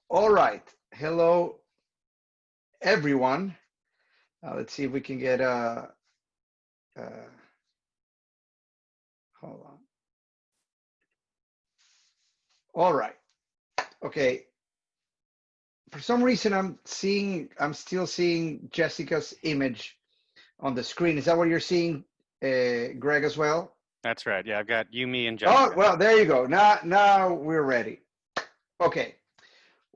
All right. Hello, everyone. Let's see if we can get uh, hold on. All right. Okay. For some reason, I'm still seeing Jessica's image on the screen. Is that what you're seeing, Greg, as well? That's right. Yeah, I've got you, me, and Oh, Jessica. well, there you go. Now we're ready. Okay.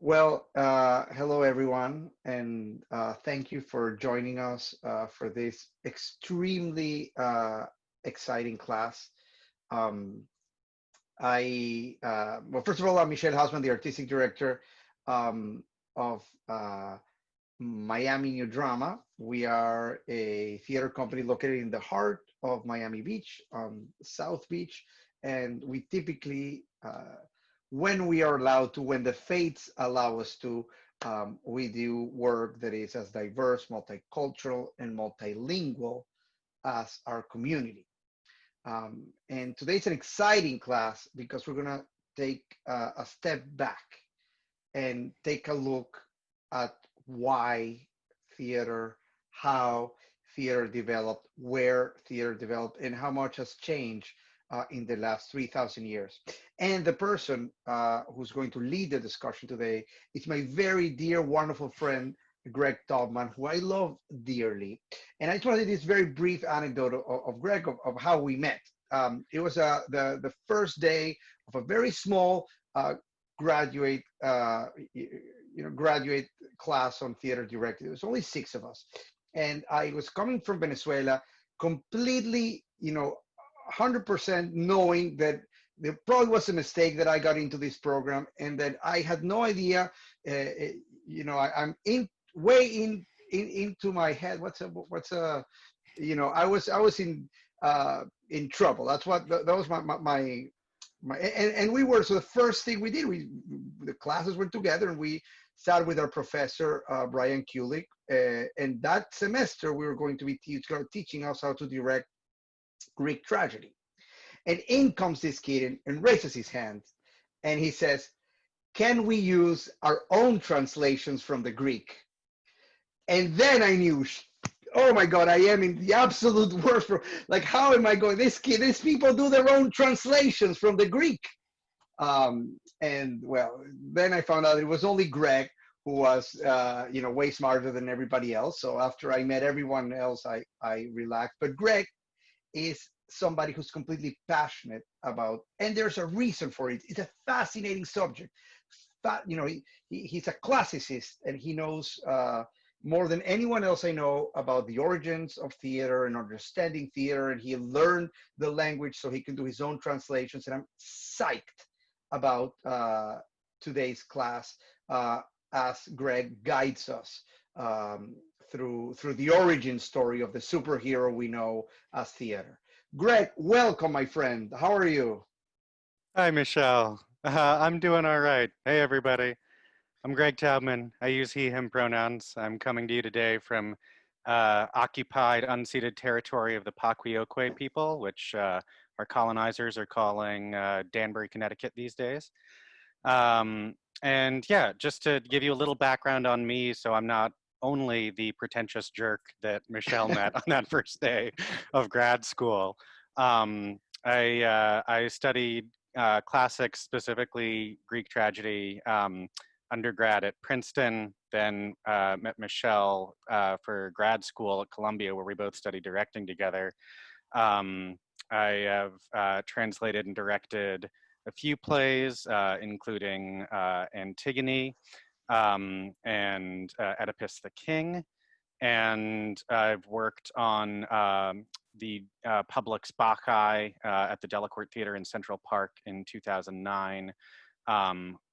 Well, hello everyone, and thank you for joining us for this extremely exciting class. Um, well, first of all, I'm Michelle Hausman, the artistic director um, of Miami New Drama. We are a theater company located in the heart of Miami Beach, on South Beach, and we typically, when we are allowed to, when the fates allow us to, we do work that is as diverse, multicultural, and multilingual as our community. And today's an exciting class because we're going to take a step back and take a look at why theater, how theater developed, where theater developed, and how much has changed in the last 3,000 years. And the person who's going to lead the discussion today is my very dear, wonderful friend, Greg Taubman, who I love dearly. And I just want to this very brief anecdote of Greg, of how we met. It was the first day of a very small graduate graduate class on theater directing. There was only six of us, and I was coming from Venezuela, completely 100% knowing that there probably was a mistake that I got into this program, and that I had no idea. I'm in way into my head. I was in trouble. That's what that was and we were, so the first thing we did, the classes went together, and we started with our professor Brian Kulik, and that semester we were going to be teaching us how to direct Greek tragedy. And in comes this kid and raises his hand, and he says, can we use our own translations from the Greek? And then I knew, oh my God, I am in the absolute worst. Like, how am I going? These people do their own translations from the Greek. And well, then I found out it was only Greg who was, way smarter than everybody else. So after I met everyone else, I relaxed. But Greg is somebody who's completely passionate about, and there's a reason for it. It's a fascinating subject. He's a classicist, and he knows more than anyone else I know about the origins of theater and understanding theater. And he learned the language so he can do his own translations. And I'm psyched about today's class as Greg guides us through the origin story of the superhero we know as theater. Greg, welcome, my friend. How are you? Hi, Michelle. I'm doing all right. Hey, everybody. I'm Greg Taubman. I use he, him pronouns. I'm coming to you today from occupied, unceded territory of the Paquiokwe people, which our colonizers are calling Danbury, Connecticut these days. And yeah, just to give you a little background on me, so I'm not only the pretentious jerk that Michelle met on that first day of grad school. I studied classics, specifically Greek tragedy, undergrad at Princeton, then met Michelle for grad school at Columbia, where we both studied directing together. Um, I have translated and directed a few plays, including Antigone and Oedipus the King. And I've worked on the Publix Bacchae at the Delacorte Theater in Central Park in 2009.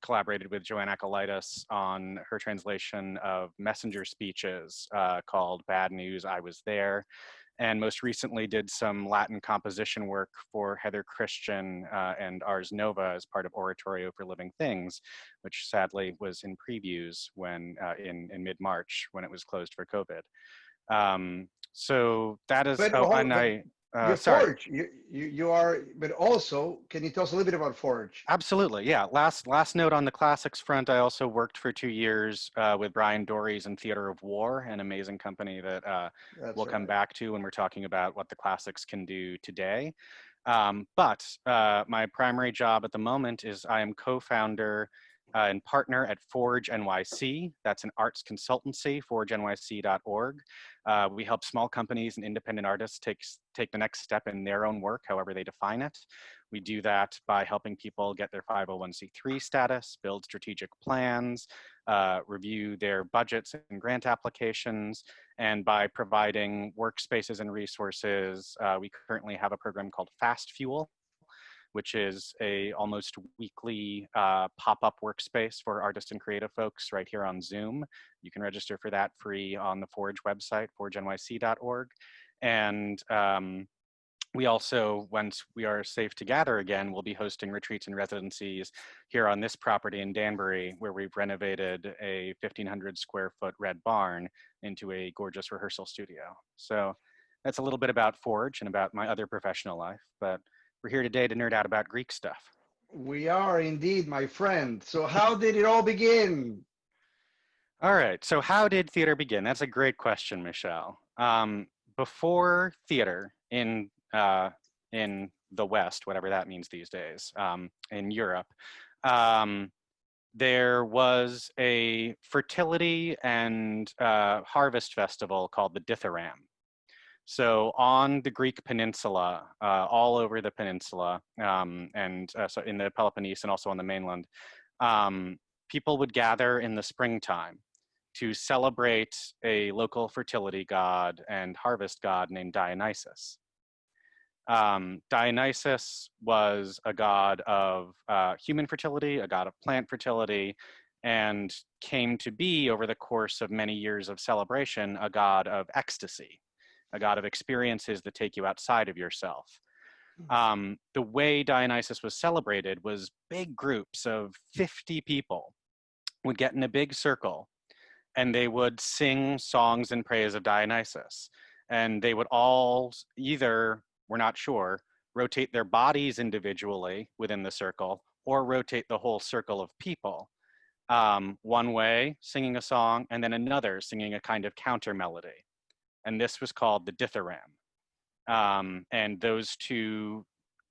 Collaborated with Joanne Acolytis on her translation of messenger speeches called Bad News, I Was There. And most recently did some Latin composition work for Heather Christian and Ars Nova as part of Oratorio for Living Things, which sadly was in previews when in mid-March when it was closed for COVID. So that is, But oh, hold, and but I, You Sorry. Forge. You are, but also, can you tell us a little bit about Forge? Absolutely, yeah. Last note on the classics front, I also worked for 2 years with Brian Dories in Theater of War, an amazing company that That's we'll come right. back to when we're talking about what the classics can do today. But my primary job at the moment is I am co-founder and partner at Forge NYC. That's an arts consultancy, forgenyc.org. We help small companies and independent artists take the next step in their own work, however they define it. We do that by helping people get their 501c3 status, build strategic plans, review their budgets and grant applications, and by providing workspaces and resources. We currently have a program called Fast Fuel, which is a almost weekly pop-up workspace for artists and creative folks right here on Zoom. You can register for that free on the Forge website, forgenyc.org. And we also, once we are safe to gather again, we'll be hosting retreats and residencies here on this property in Danbury, where we've renovated a 1,500 square foot red barn into a gorgeous rehearsal studio. So that's a little bit about Forge and about my other professional life, but we're here today to nerd out about Greek stuff. We are indeed, my friend. So how did it all begin? All right, so how did theater begin? That's a great question, Michelle. Before theater in the West, whatever that means these days, in Europe, there was a fertility and harvest festival called the Dithyramb. So on the Greek peninsula, all over the peninsula, and so in the Peloponnese and also on the mainland, people would gather in the springtime to celebrate a local fertility god and harvest god named Dionysus. Dionysus was a god of human fertility, a god of plant fertility, and came to be, over the course of many years of celebration, a god of ecstasy, a god of experiences that take you outside of yourself. The way Dionysus was celebrated was big groups of 50 people would get in a big circle and they would sing songs in praise of Dionysus. And they would all either, we're not sure, rotate their bodies individually within the circle or rotate the whole circle of people. One way, singing a song, and then another, singing a kind of counter melody. And this was called the Dithyramb. And those two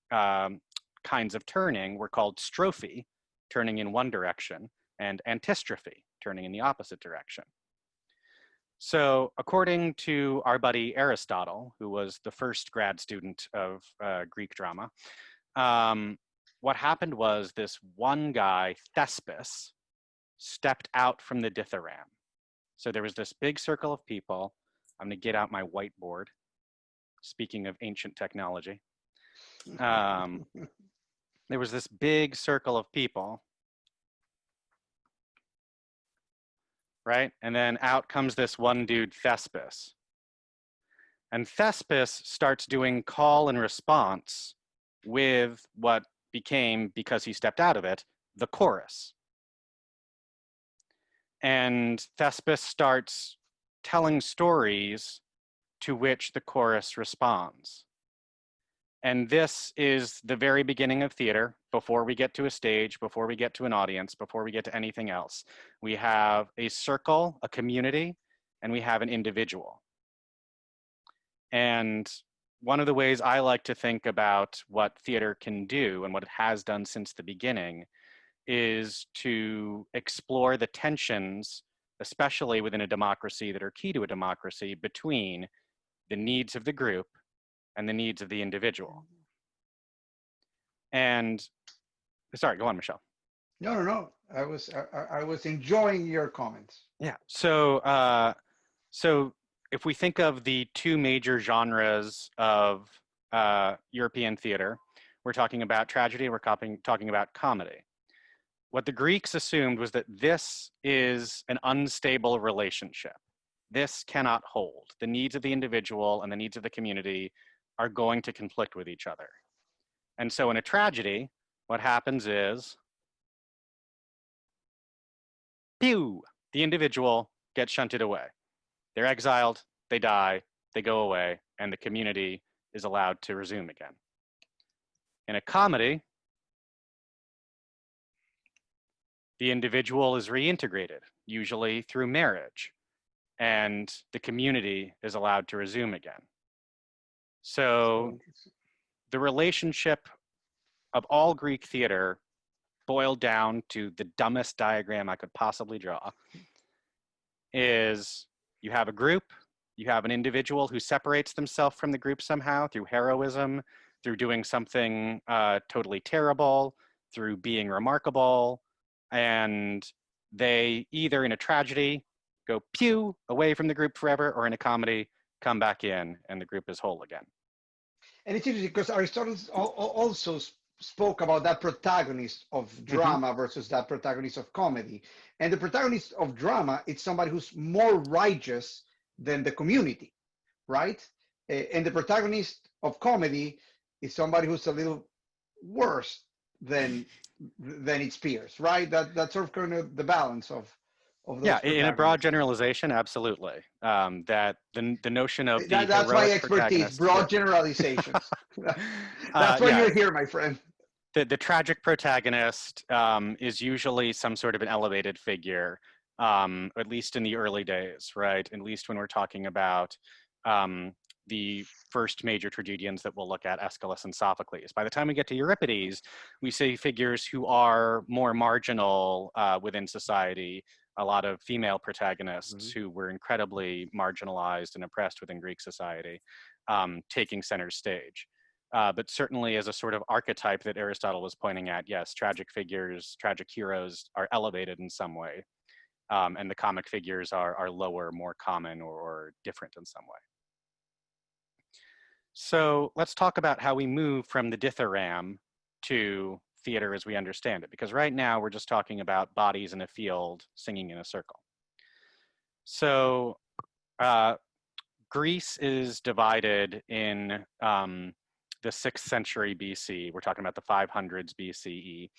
kinds of turning were called strophe, turning in one direction, and antistrophe, turning in the opposite direction. So according to our buddy Aristotle, who was the first grad student of Greek drama, what happened was this one guy, Thespis, stepped out from the Dithyramb. So there was this big circle of people. I'm going to get out my whiteboard. Speaking of ancient technology. There was this big circle of people, right? And then out comes this one dude, Thespis. And Thespis starts doing call and response with what became, because he stepped out of it, the chorus. And Thespis starts telling stories to which the chorus responds. And this is the very beginning of theater, before we get to a stage, before we get to an audience, before we get to anything else. We have a circle, a community, and we have an individual. And one of the ways I like to think about what theater can do and what it has done since the beginning is to explore the tensions, especially within a democracy that are key to a democracy, between the needs of the group and the needs of the individual. And sorry, go on, Michelle. No. I was enjoying your comments. Yeah. So so if we think of the two major genres of European theater, we're talking about tragedy, we're talking about comedy. What the Greeks assumed was that this is an unstable relationship. This cannot hold. The needs of the individual and the needs of the community are going to conflict with each other. And so in a tragedy, what happens is, pew, the individual gets shunted away. They're exiled, they die, they go away, and the community is allowed to resume again. In a comedy, the individual is reintegrated, usually through marriage, and the community is allowed to resume again. So the relationship of all Greek theater boiled down to the dumbest diagram I could possibly draw is you have a group, you have an individual who separates themselves from the group somehow through heroism, through doing something totally terrible, through being remarkable, and they either in a tragedy go pew away from the group forever, or in a comedy come back in and the group is whole again. And it's interesting because Aristotle also spoke about that protagonist of drama versus that protagonist of comedy. And the protagonist of drama is somebody who's more righteous than the community, right? And the protagonist of comedy is somebody who's a little worse than its peers, right? That's sort of kind of the balance of those. Yeah, in a broad generalization, absolutely. That the notion of the that's my expertise, broad yeah. generalizations. That's why you're here, my friend. The tragic protagonist is usually some sort of an elevated figure, at least in the early days, right? At least when we're talking about the first major tragedians that we'll look at, Aeschylus and Sophocles. By the time we get to Euripides, we see figures who are more marginal within society, a lot of female protagonists who were incredibly marginalized and oppressed within Greek society, taking center stage. But certainly as a sort of archetype that Aristotle was pointing at, yes, tragic figures, tragic heroes are elevated in some way. And the comic figures are lower, more common, or different in some way. So let's talk about how we move from the dithyramb to theater as we understand it, because right now we're just talking about bodies in a field singing in a circle. So Greece is divided in the 6th century BC, we're talking about the 500s BCE,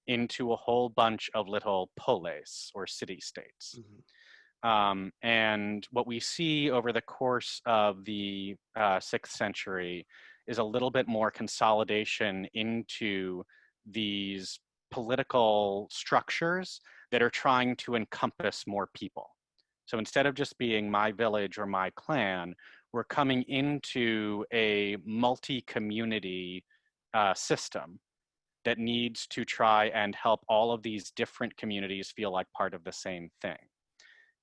into a whole bunch of little polis, or city-states. And what we see over the course of the 6th century is a little bit more consolidation into these political structures that are trying to encompass more people. So instead of just being my village or my clan, we're coming into a multi-community system that needs to try and help all of these different communities feel like part of the same thing.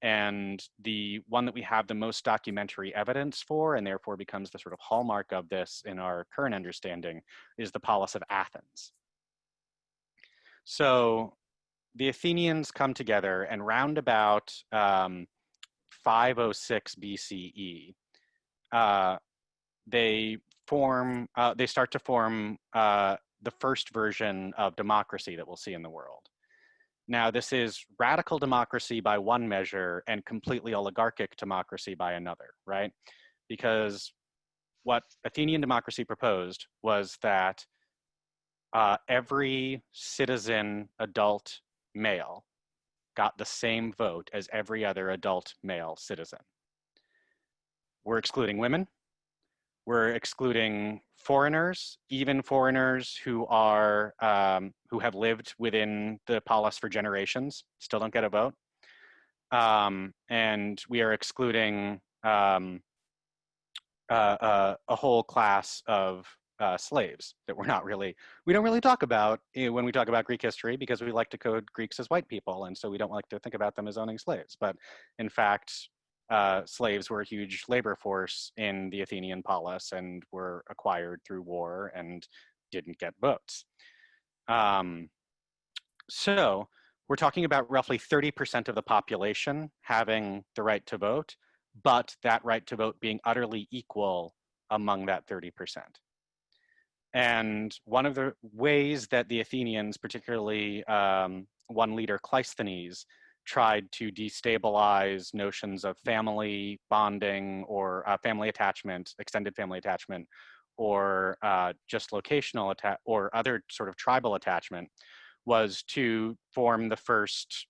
And the one that we have the most documentary evidence for, and therefore becomes the sort of hallmark of this in our current understanding, is the Polis of Athens. So the Athenians come together, and round about 506 BCE, they start to form the first version of democracy that we'll see in the world. Now, this is radical democracy by one measure and completely oligarchic democracy by another, right? Because what Athenian democracy proposed was that every citizen adult male got the same vote as every other adult male citizen. We're excluding women. We're excluding foreigners, even foreigners who are who have lived within the polis for generations, still don't get a vote. And we are excluding a whole class of slaves that we don't really talk about when we talk about Greek history, because we like to code Greeks as white people, and so we don't like to think about them as owning slaves. But in fact, slaves were a huge labor force in the Athenian polis and were acquired through war and didn't get votes. So we're talking about roughly 30% of the population having the right to vote, but that right to vote being utterly equal among that 30%. And one of the ways that the Athenians, particularly one leader, Cleisthenes, tried to destabilize notions of family bonding or family attachment, extended family attachment, or just locational or other sort of tribal attachment, was to form the first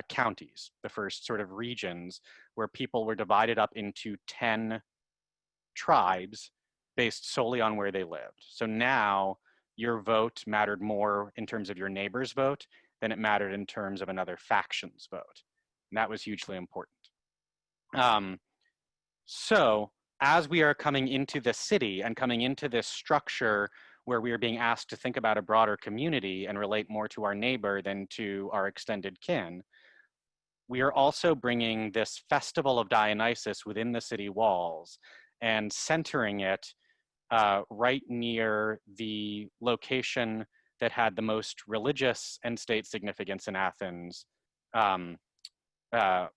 counties, the first sort of regions where people were divided up into 10 tribes based solely on where they lived. So now your vote mattered more in terms of your neighbor's vote than it mattered in terms of another faction's vote. And that was hugely important. So as we are coming into the city and coming into this structure where we are being asked to think about a broader community and relate more to our neighbor than to our extended kin, we are also bringing this festival of Dionysus within the city walls and centering it right near the location that had the most religious and state significance in Athens, the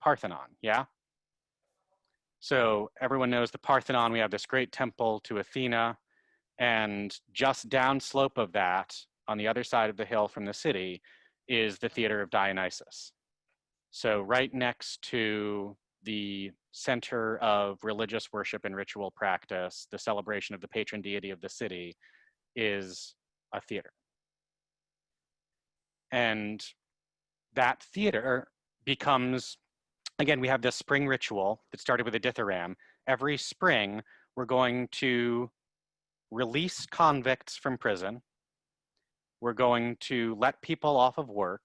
Parthenon, yeah? So everyone knows the Parthenon. We have this great temple to Athena, and just downslope of that, on the other side of the hill from the city, is the Theater of Dionysus. So right next to the center of religious worship and ritual practice, the celebration of the patron deity of the city, is a theater. And that theater becomes, again, we have this spring ritual that started with a dithyramb. Every spring, we're going to release convicts from prison. We're going to let people off of work.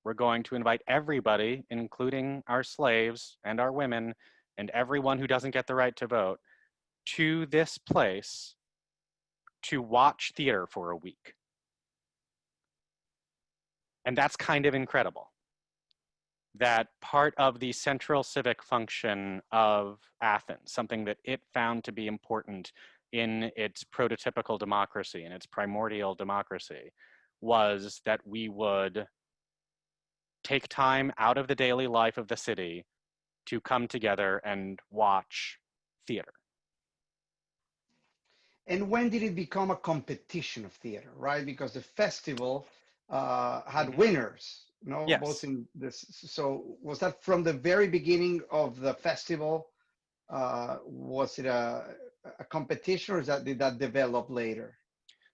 We're going to invite everybody, including our slaves and our women and everyone who doesn't get the right to vote, to this place to watch theater for a week. And that's kind of incredible. That part of the central civic function of Athens, something that it found to be important in its prototypical democracy, in its primordial democracy, was that we would take time out of the daily life of the city to come together and watch theater. And when did it become a competition of theater, right? Because the festival had winners, you know, Yes. both in this. So was that from the very beginning of the festival? Was it a competition, or did that develop later?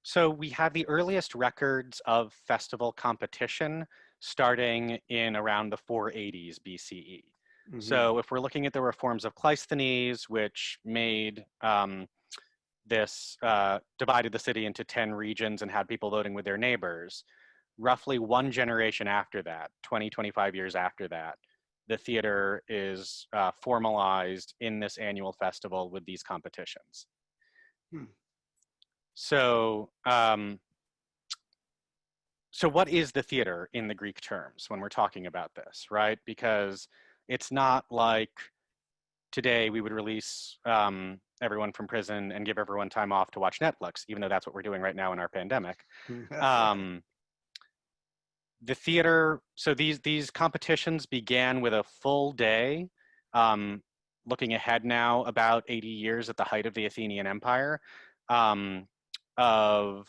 So we have the earliest records of festival competition starting in around the 480s BCE. Mm-hmm. So if we're looking at the reforms of Cleisthenes, which made divided the city into 10 regions and had people voting with their neighbors, roughly one generation after that, 20, 25 years after that, the theater is formalized in this annual festival with these competitions. So, so what is the theater in the Greek terms when we're talking about this, right? Because it's not like today we would release everyone from prison and give everyone time off to watch Netflix, even though that's what we're doing right now in our pandemic. The theater, so these competitions began with a full day, looking ahead now about 80 years at the height of the Athenian Empire, of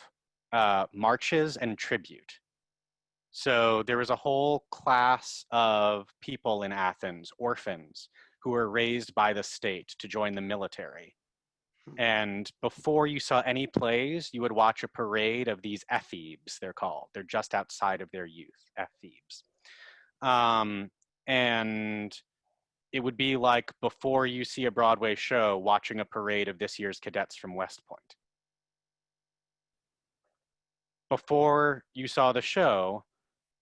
marches and tribute. So there was a whole class of people in Athens, orphans, who were raised by the state to join the military. And before you saw any plays, you would watch a parade of these ephebes, they're called. They're just outside of their youth, ephebes. And it would be like before you see a Broadway show, watching a parade of this year's cadets from West Point. Before you saw the show,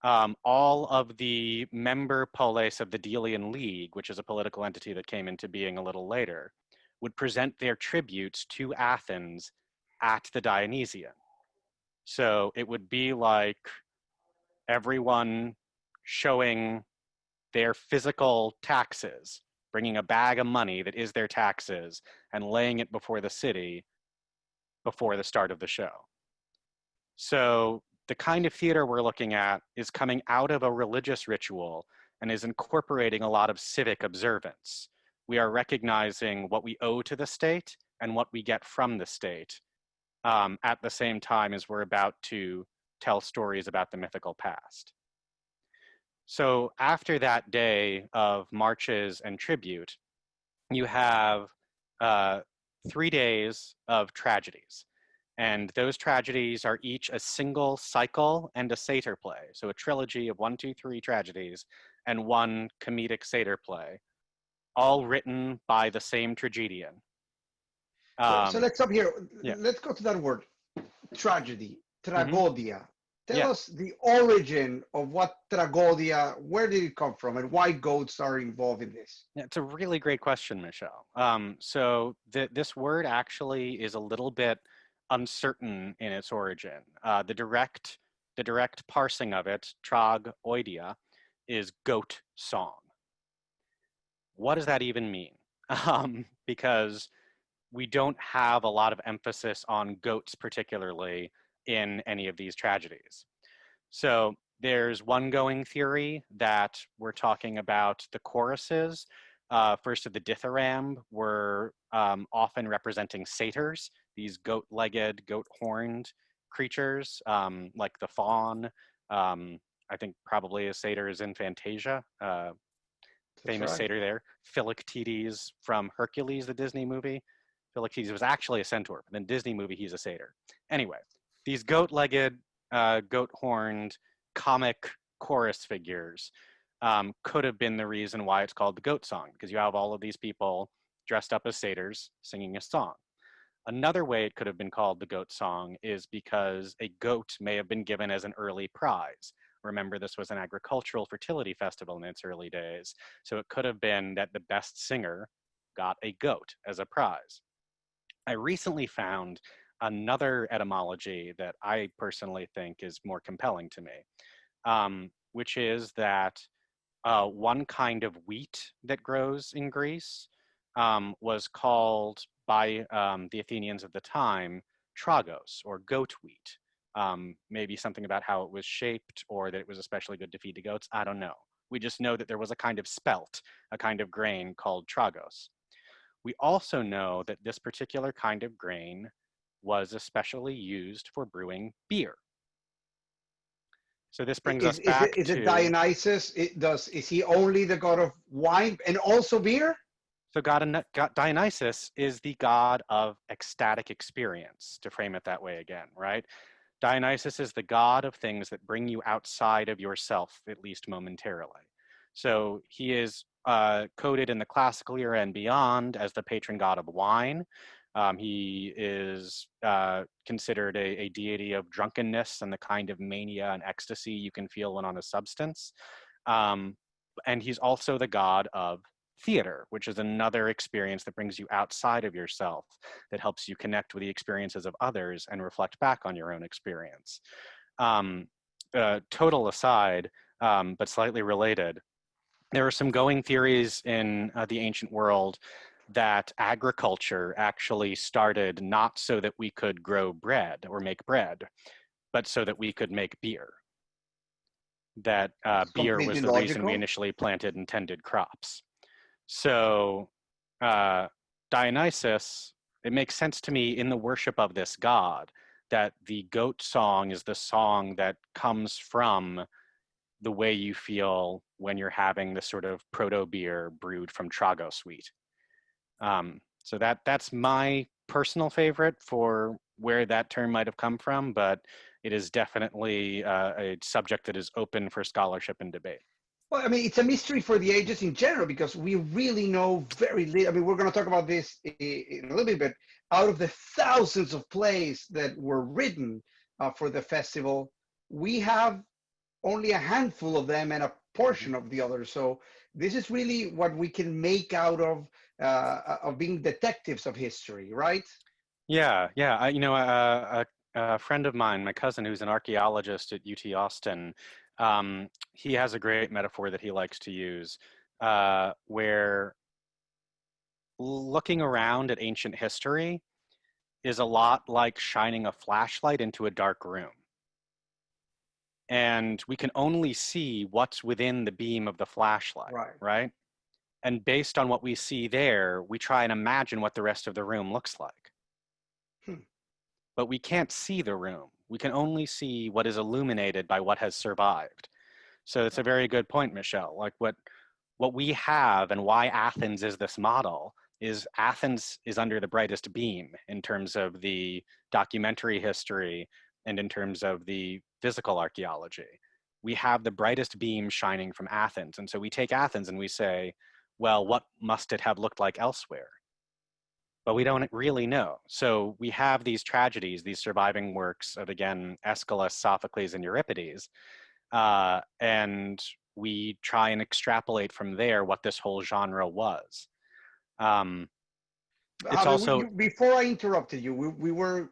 all of the member polis of the Delian League, which is a political entity that came into being a little later, would present their tributes to Athens at the Dionysian. So it would be like everyone showing their physical taxes, bringing a bag of money that is their taxes and laying it before the city before the start of the show. So the kind of theater we're looking at is coming out of a religious ritual and is incorporating a lot of civic observance. We are recognizing what we owe to the state and what we get from the state at the same time as we're about to tell stories about the mythical past. So after that day of marches and tribute, you have 3 days of tragedies. And those tragedies are each a single cycle and a satyr play. So a trilogy of 1, 2, 3 tragedies and one comedic satyr play, all written by the same tragedian. So Um, let's stop here. yeah. Let's go to that word, tragedy, Hmm. tragodia. Tell Yeah. us the origin of what tragodia, where did it come from, and why goats are involved in this? Yeah, it's a really great question, Michelle. So this word actually is a little bit uncertain in its origin. The direct parsing of it, trag oidia, is goat song. What does that even mean? Because we don't have a lot of emphasis on goats, particularly in any of these tragedies. So there's one going theory that we're talking about the choruses. First of the dithyramb were often representing satyrs, these goat-legged, goat-horned creatures, like the faun. I think probably a satyr is in Fantasia, That's famous right. satyr there. Philoctetes from Hercules, the Disney movie. Philoctetes was actually a centaur, but in the Disney movie, he's a satyr. Anyway, these goat-legged, goat-horned comic chorus figures could have been the reason why it's called the goat song, because you have all of these people dressed up as satyrs singing a song. Another way it could have been called the goat song is because a goat may have been given as an early prize. Remember, this was an agricultural fertility festival in its early days, so it could have been that the best singer got a goat as a prize. I recently found another etymology that I personally think is more compelling to me, which is that one kind of wheat that grows in Greece was called by the Athenians of the time tragos, or goat wheat. Maybe something about how it was shaped or that it was especially good to feed the goats. I don't know. We just know that there was a kind of spelt, a kind of grain called tragos. We also know that this particular kind of grain was especially used for brewing beer. So this brings us Is back it to Dionysus? Is he only the god of wine and also beer? So God Dionysus is the god of ecstatic experience, to frame it that way again, right? Dionysus is the god of things that bring you outside of yourself, at least momentarily. So he is coded in the classical era and beyond as the patron god of wine. He is considered a deity of drunkenness and the kind of mania and ecstasy you can feel when on a substance. Um, and he's also the god of theater, which is another experience that brings you outside of yourself, that helps you connect with the experiences of others and reflect back on your own experience. Um, Total aside, but slightly related, there are some going theories in the ancient world that agriculture actually started not so that we could grow bread or make bread, but so that we could make beer. That It's beer was completely the reason we logical. initially planted and tended crops. So uh, Dionysus, it makes sense to me in the worship of this god that the goat song is the song that comes from the way you feel when you're having this sort of proto beer brewed from Tragos wheat. So that's my personal favorite for where that term might have come from, but it is definitely a subject that is open for scholarship and debate. Well, I mean, it's a mystery for the ages in general because we really know very little. I mean, we're going to talk about this in a little bit, but out of the thousands of plays that were written for the festival, we have only a handful of them and a Mhm. portion of the others. So this is really what we can make out of being detectives of history, right? Yeah, yeah. A friend of mine, my cousin, who's an archaeologist at UT Austin, he has a great metaphor that he likes to use, where looking around at ancient history is a lot like shining a flashlight into a dark room. And we can only see what's within the beam of the flashlight, Right. right? And based on what we see there, we try and imagine what the rest of the room looks like. Hmm. But we can't see the room. We can only see what is illuminated by what has survived. So it's a very good point, Michelle. Like what we have and why Athens is this model is Athens is under the brightest beam in terms of the documentary history and in terms of the physical archaeology. We have the brightest beam shining from Athens. And so we take Athens and we say, well, what must it have looked like elsewhere? but we don't really know. So we have these tragedies, these surviving works of, again, Aeschylus, Sophocles, and Euripides, and we try and extrapolate from there what this whole genre was. It's also, Before I interrupted you, we were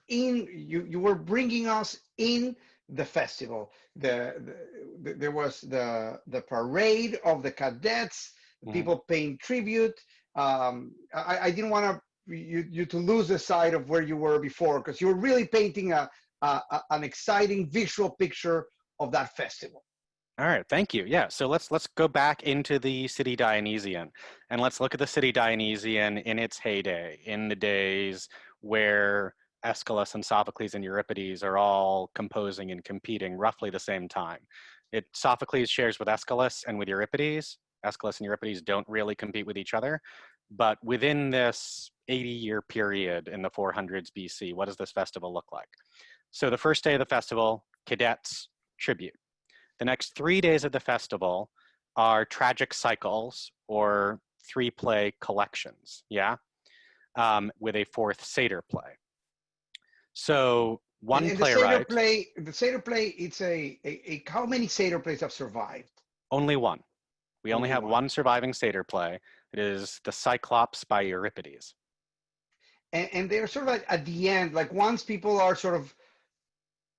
in you were bringing us in the festival. There was the parade of the cadets, people paying tribute. I didn't want you to lose the sight of where you were before, because you were really painting an exciting visual picture of that festival. all right, thank you. Yeah, so let's go back into the city Dionysian, and let's look at the city Dionysian in its heyday, in the days where Aeschylus and Sophocles and Euripides are all composing and competing roughly the same time. Sophocles shares with Aeschylus and with Euripides. Aeschylus and Euripides don't really compete with each other, but within this 80-year period in the 400s BC, what does this festival look like? So the first day of the festival, cadets, tribute. The next 3 days of the festival are tragic cycles, or 3-play collections, yeah? With a 4th satyr play. So one and playwright. The satyr play, it's how many satyr plays have survived? Only one. We only Only have one surviving satyr play. It is The Cyclops by Euripides. And they're sort of at the end, like once people are sort of,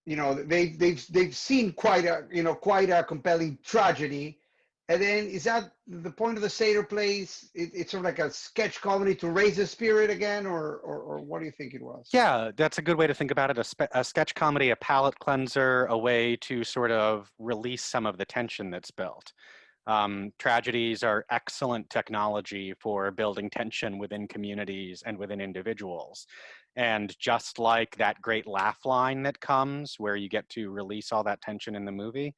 they've seen quite a compelling tragedy, and then is that the point of the satyr plays? It's sort of like a sketch comedy to raise the spirit again, or what do you think it was? Yeah, that's a good way to think about it. A sketch comedy, a palate cleanser, a way to sort of release some of the tension that's built. Tragedies are excellent technology for building tension within communities and within individuals. And just like that great laugh line that comes where you get to release all that tension in the movie,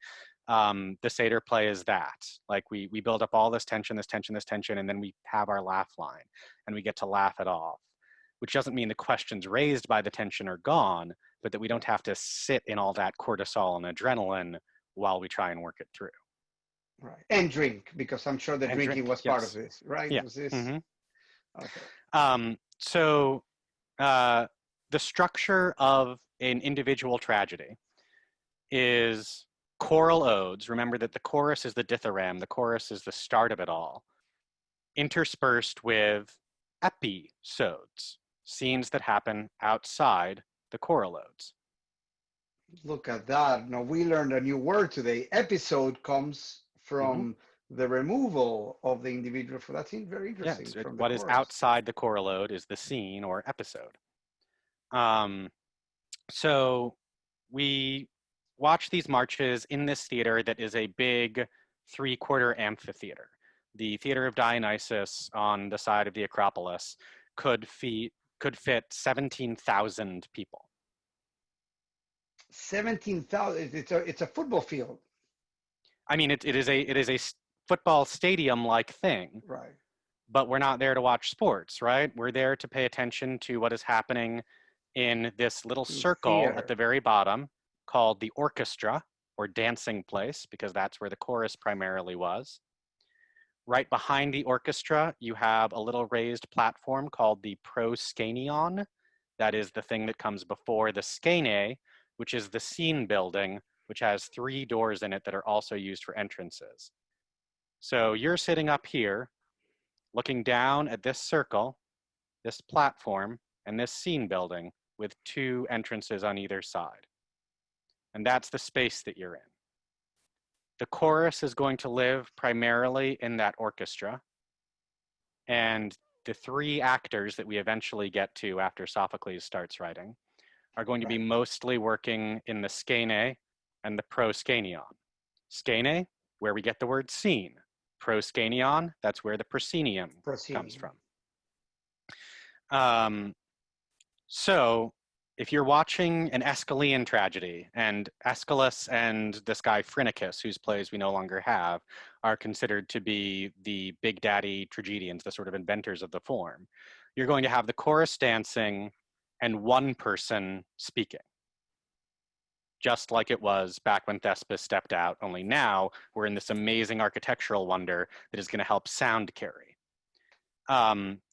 the satyr play is that. Like we build up all this tension, and then we have our laugh line and we get to laugh it off, which doesn't mean the questions raised by the tension are gone, but that we don't have to sit in all that cortisol and adrenaline while we try and work it through. Right. And drink, because I'm sure the drinking was part of this, right? Yeah. Was this? Okay. So the structure of an individual tragedy is choral odes. Remember that the chorus is the dithyramb, the chorus is the start of it all, interspersed with episodes, scenes that happen outside the choral odes. Look at that. Now we learned a new word today. Episode comes from the removal of the individual. That seems very interesting. Yes, what is outside the choral ode is the scene or episode. So we watch these marches in this theater that is a big 3-quarter amphitheater. The Theater of Dionysus on the side of the Acropolis could fit 17,000 people. 17,000. It's a football field. I mean, it is a football stadium-like thing. Right. But we're not there to watch sports, right? We're there to pay attention to what is happening in this little circle at the very bottom called the orchestra, or dancing place, because that's where the chorus primarily was. Right behind the orchestra, you have a little raised platform called the proskenion. That is the thing that comes before the skene, which is the scene building, which has 3 doors in it that are also used for entrances. So you're sitting up here, looking down at this circle, this platform, and this scene building with 2 entrances on either side. And that's the space that you're in. The chorus is going to live primarily in that orchestra, and the 3 actors that we eventually get to after Sophocles starts writing are going to be mostly working in the skene and the proskenion. Skene, where we get the word scene. Proskenion, that's where the proscenium comes from. So if you're watching an Aeschylean tragedy, and Aeschylus and this guy Phrynichus, whose plays we no longer have, are considered to be the big daddy tragedians, the sort of inventors of the form, you're going to have the chorus dancing and one person speaking. Just like it was back when Thespis stepped out, only now we're in this amazing architectural wonder that is going to help sound carry.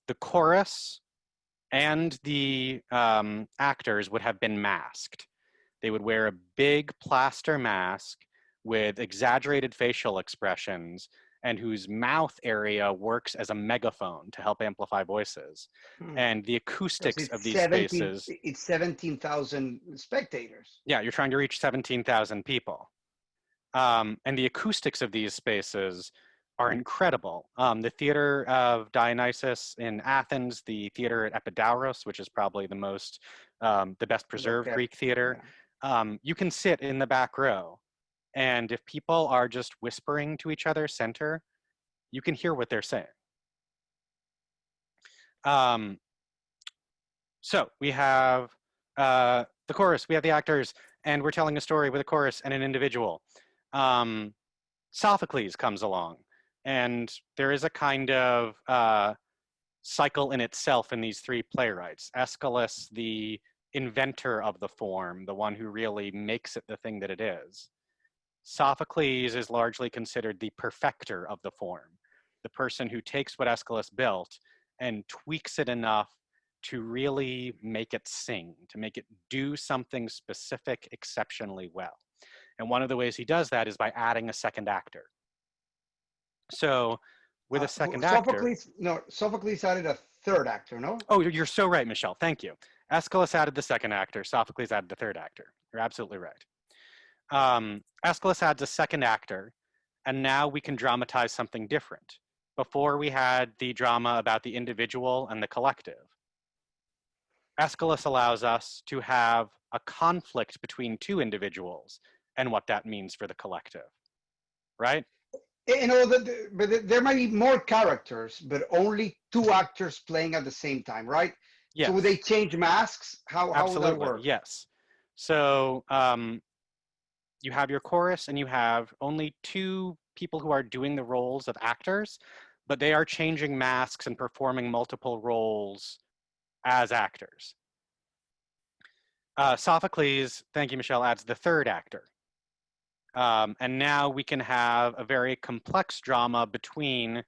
the chorus and the actors would have been masked. They would wear a big plaster mask with exaggerated facial expressions and whose mouth area works as a megaphone to help amplify voices. And the Because acoustics of it's these spaces. it's 17,000 spectators. Yeah, you're trying to reach 17,000 people. And the acoustics of these spaces are incredible. The theater of Dionysus in Athens, the theater at Epidauros, which is probably the best preserved Greek theater, you can sit in the back row. And if people are just whispering to each other center, you can hear what they're saying. So we have the chorus, we have the actors, and we're telling a story with a chorus and an individual. Sophocles comes along, and there is a kind of cycle in itself in these three playwrights. Aeschylus, the inventor of the form, the one who really makes it the thing that it is. Sophocles is largely considered the perfecter of the form, the person who takes what Aeschylus built and tweaks it enough to really make it sing, to make it do something specific exceptionally well. And one of the ways he does that is by adding a second actor. So with a second actor. Sophocles added a third actor, no? Oh, you're so right, Michelle. Thank you. Aeschylus added the second actor. Sophocles added the third actor. You're absolutely right. Aeschylus adds a second actor, and now we can dramatize something different. Before we had the drama about the individual and the collective. Aeschylus allows us to have a conflict between two individuals and what that means for the collective, right? You know, but there might be more characters, but only two actors playing at the same time, right? Yes. So would they change masks? How would that work? Yes. So you have your chorus and you have only two people who are doing the roles of actors, but they are changing masks and performing multiple roles as actors. Sophocles, thank you, Michelle, adds the third actor. And now we can have a very complex drama between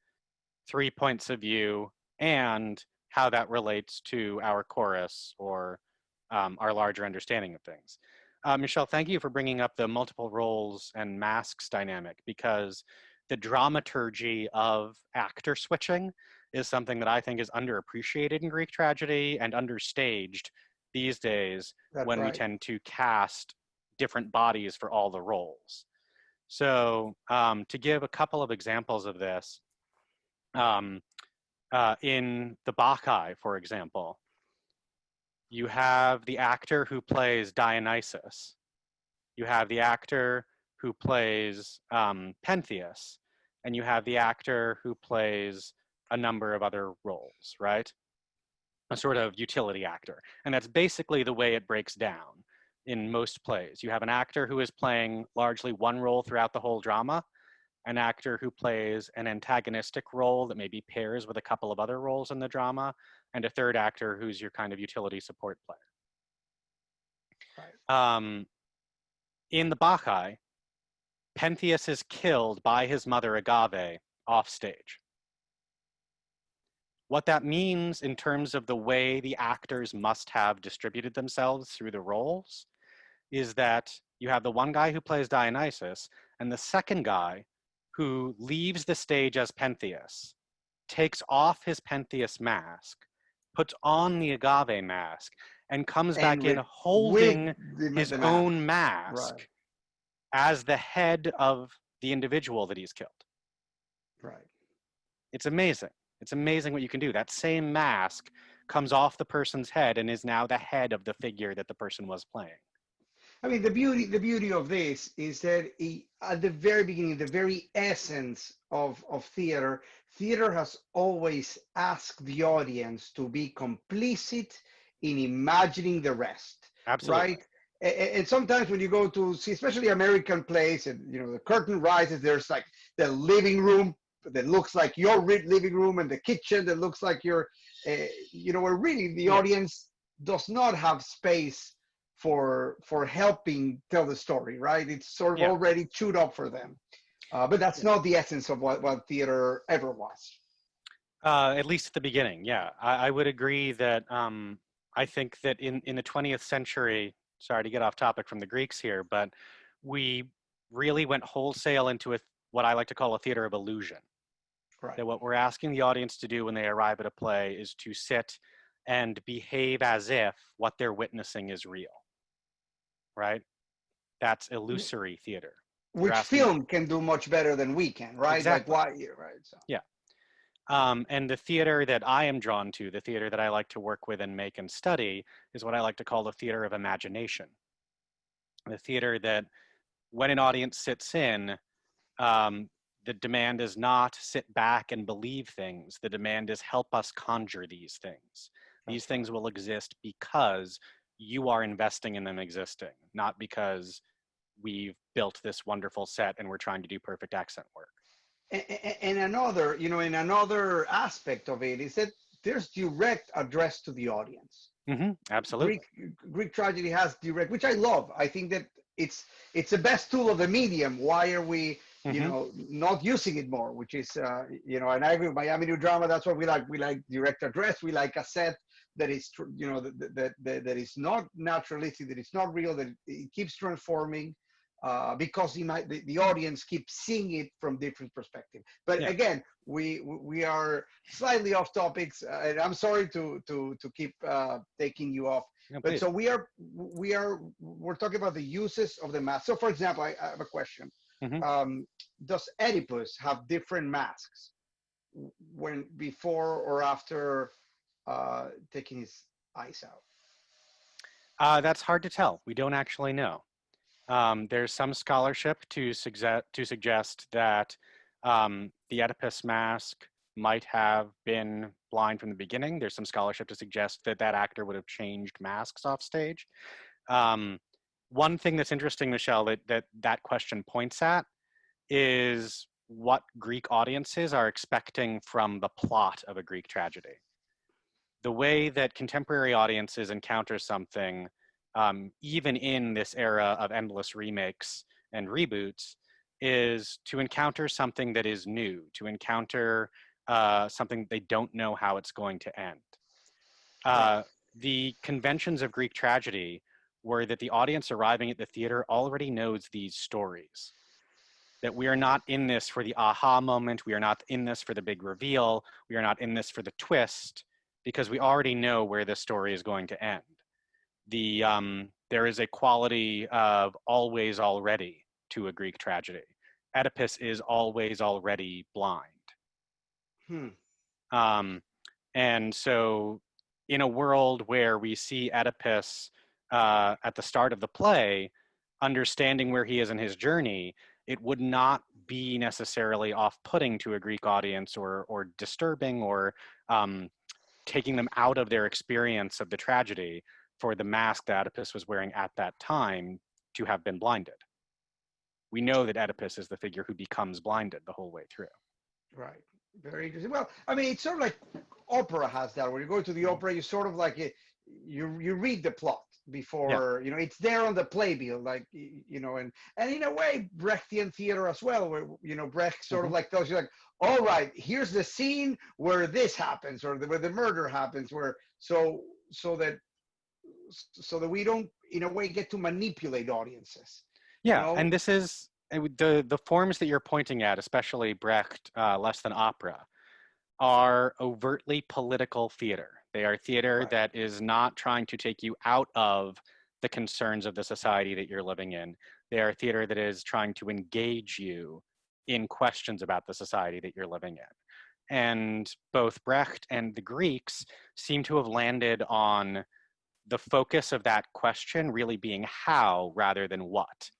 3 points of view and how that relates to our chorus or our larger understanding of things. Michelle, thank you for bringing up the multiple roles and masks dynamic, because the dramaturgy of actor switching is something that I think is underappreciated in Greek tragedy and understaged these days. That's when right. We tend to cast different bodies for all the roles. So to give a couple of examples of this, in the Bacchae, for example, you have the actor who plays Dionysus. You have the actor who plays Pentheus, and you have the actor who plays a number of other roles, right? A sort of utility actor. And that's basically the way it breaks down in most plays. You have an actor who is playing largely one role throughout the whole drama, an actor who plays an antagonistic role that maybe pairs with a couple of other roles in the drama, and a third actor who's your kind of utility support player. Right. In the Bacchae, Pentheus is killed by his mother Agave off stage. What that means in terms of the way the actors must have distributed themselves through the roles is that you have the one guy who plays Dionysus and the second guy who leaves the stage as Pentheus, takes off his Pentheus mask, puts on the Agave mask, and comes back in holding his own mask right. as the head of the individual that he's killed. Right. It's amazing. It's amazing what you can do. That same mask comes off the person's head and is now the head of the figure that the person was playing. I mean, the beauty of this is that at the very beginning, the very essence of theater has always asked the audience to be complicit in imagining the rest. Absolutely. Right? And sometimes when you go to see, especially American plays, and you know the curtain rises, there's like the living room that looks like your living room, and the kitchen that looks like your, you know, where really the audience does not have space for helping tell the story, right? It's sort of already chewed up for them. But that's not the essence of what theater ever was. At least at the beginning, yeah. I would agree that I think that in the 20th century, sorry to get off topic from the Greeks here, but we really went wholesale into what I like to call a theater of illusion. Right. That what we're asking the audience to do when they arrive at a play is to sit and behave as if what they're witnessing is real, right? That's illusory theater. You're Which asking, film can do much better than we can, right? Like exactly, why, right? So. yeah. And the theater that I am drawn to, the theater that I like to work with and make and study, is what I like to call the theater of imagination. The theater that when an audience sits in, um, the demand is not sit back and believe things. The demand is help us conjure these things. These That's things right. will exist because you are investing in them existing, not because we've built this wonderful set and we're trying to do perfect accent work. And another, in another aspect of it is that there's direct address to the audience. Greek Absolutely. Greek tragedy has direct, which I love. I think that it's the best tool of the medium. Why are we, hmm not using it more? Which is, and I agree with Miami New Drama. That's what we like. We like direct address. We like a set that is, that is not naturalistic, that is not real, that it keeps transforming. Because the audience keeps seeing it from different perspective. But Yeah. again, we are slightly off topics, and I'm sorry to keep taking you off. No, But please. so we're talking about the uses of the mask. So for example, I have a question. hmm Does Oedipus have different masks when before or after taking his eyes out? That's hard to tell. We don't actually know. There's some scholarship to suggest that the Oedipus mask might have been blind from the beginning. There's some scholarship to suggest that that actor would have changed masks off stage. Um, One thing that's interesting, Michelle, that question points at is what Greek audiences are expecting from the plot of a Greek tragedy. The way that contemporary audiences encounter something, even in this era of endless remakes and reboots, is to encounter something that is new, to encounter something they don't know how it's going to end. Right. Uh, the conventions of Greek tragedy were that the audience arriving at the theater already knows these stories. That we are not in this for the aha moment, we are not in this for the big reveal, we are not in this for the twist, because we already know where this story is going to end. There is a quality of always already to a Greek tragedy. Oedipus is always already blind. Hmm. Um, and so, in a world where we see Oedipus at the start of the play, understanding where he is in his journey, it would not be necessarily off-putting to a Greek audience or disturbing or taking them out of their experience of the tragedy for the mask that Oedipus was wearing at that time to have been blinded. We know that Oedipus is the figure who becomes blinded the whole way through. Right. Very interesting. Well, I mean, it's sort of like opera has that. When you go to the opera, you sort of like you read the plot Yeah. before, it's there on the playbill, like, and in a way, Brechtian theater as well, where, Brecht sort of hmm like tells you like, all right, here's the scene where this happens or where the murder happens, where so that we don't, in a way, get to manipulate audiences, you Yeah, know? and this is the forms that you're pointing at, especially Brecht, Less Than Opera, are overtly political theater. They are theater Right. that is not trying to take you out of the concerns of the society that you're living in. They are theater that is trying to engage you in questions about the society that you're living in. And both Brecht and the Greeks seem to have landed on the focus of that question really being how rather than what.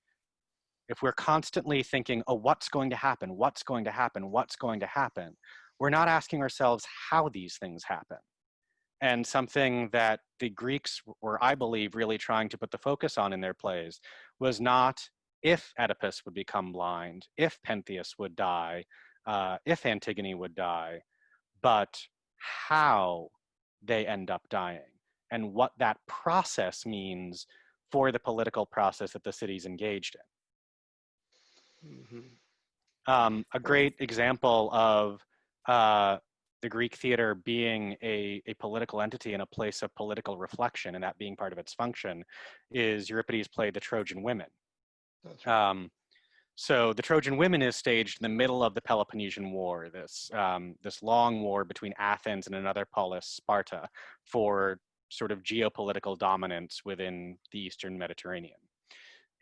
If we're constantly thinking, oh, what's going to happen? What's going to happen? What's going to happen? We're not asking ourselves how these things happen. And something that the Greeks were, I believe, really trying to put the focus on in their plays was not if Oedipus would become blind, if Pentheus would die, if Antigone would die, but how they end up dying and what that process means for the political process that the city's engaged in. Hmm. A Well, great example of the Greek theater being a political entity and a place of political reflection, and that being part of its function, is Euripides played the Trojan women. That's right. So the Trojan women is staged in the middle of the Peloponnesian War, this long war between Athens and another polis, Sparta, for sort of geopolitical dominance within the Eastern Mediterranean.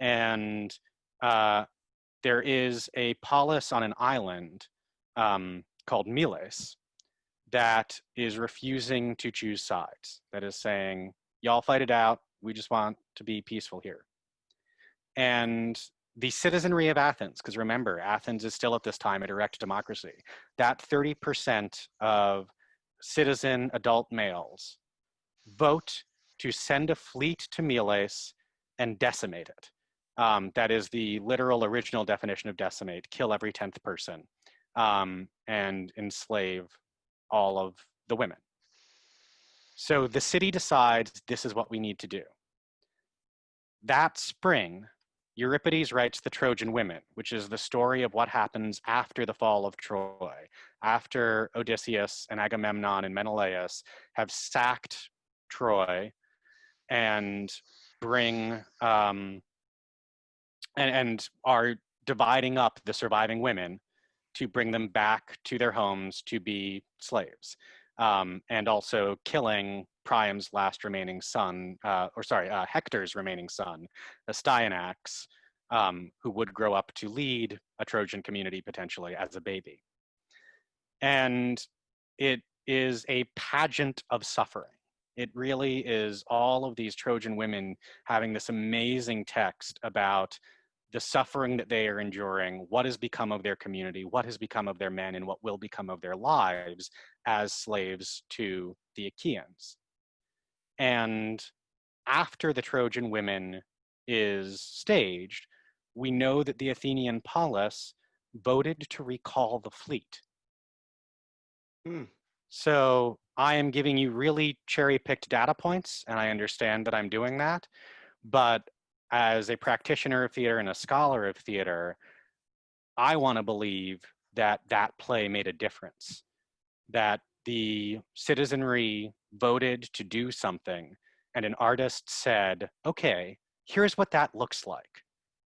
And there is a polis on an island called Miles that is refusing to choose sides, that is saying, y'all fight it out, we just want to be peaceful here. And the citizenry of Athens, because remember, Athens is still at this time a direct democracy, that 30% of citizen adult males vote to send a fleet to Miles and decimate it. That is the literal original definition of decimate, kill every 10th person, and enslave all of the women. So the city decides this is what we need to do. That spring, Euripides writes The Trojan Women, which is the story of what happens after the fall of Troy, after Odysseus and Agamemnon and Menelaus have sacked Troy and bring and are dividing up the surviving women to bring them back to their homes to be slaves, and also killing Priam's last remaining son, Hector's remaining son, Astyanax, who would grow up to lead a Trojan community potentially as a baby. And it is a pageant of suffering. It really is all of these Trojan women having this amazing text about the suffering that they are enduring, what has become of their community, what has become of their men, and what will become of their lives as slaves to the Achaeans. And after the Trojan women is staged, we know that the Athenian polis voted to recall the fleet. So I am giving you really cherry-picked data points, and I understand that I'm doing that, but as a practitioner of theater and a scholar of theater, I want to believe that that play made a difference, that the citizenry voted to do something, and an artist said, okay, here's what that looks like.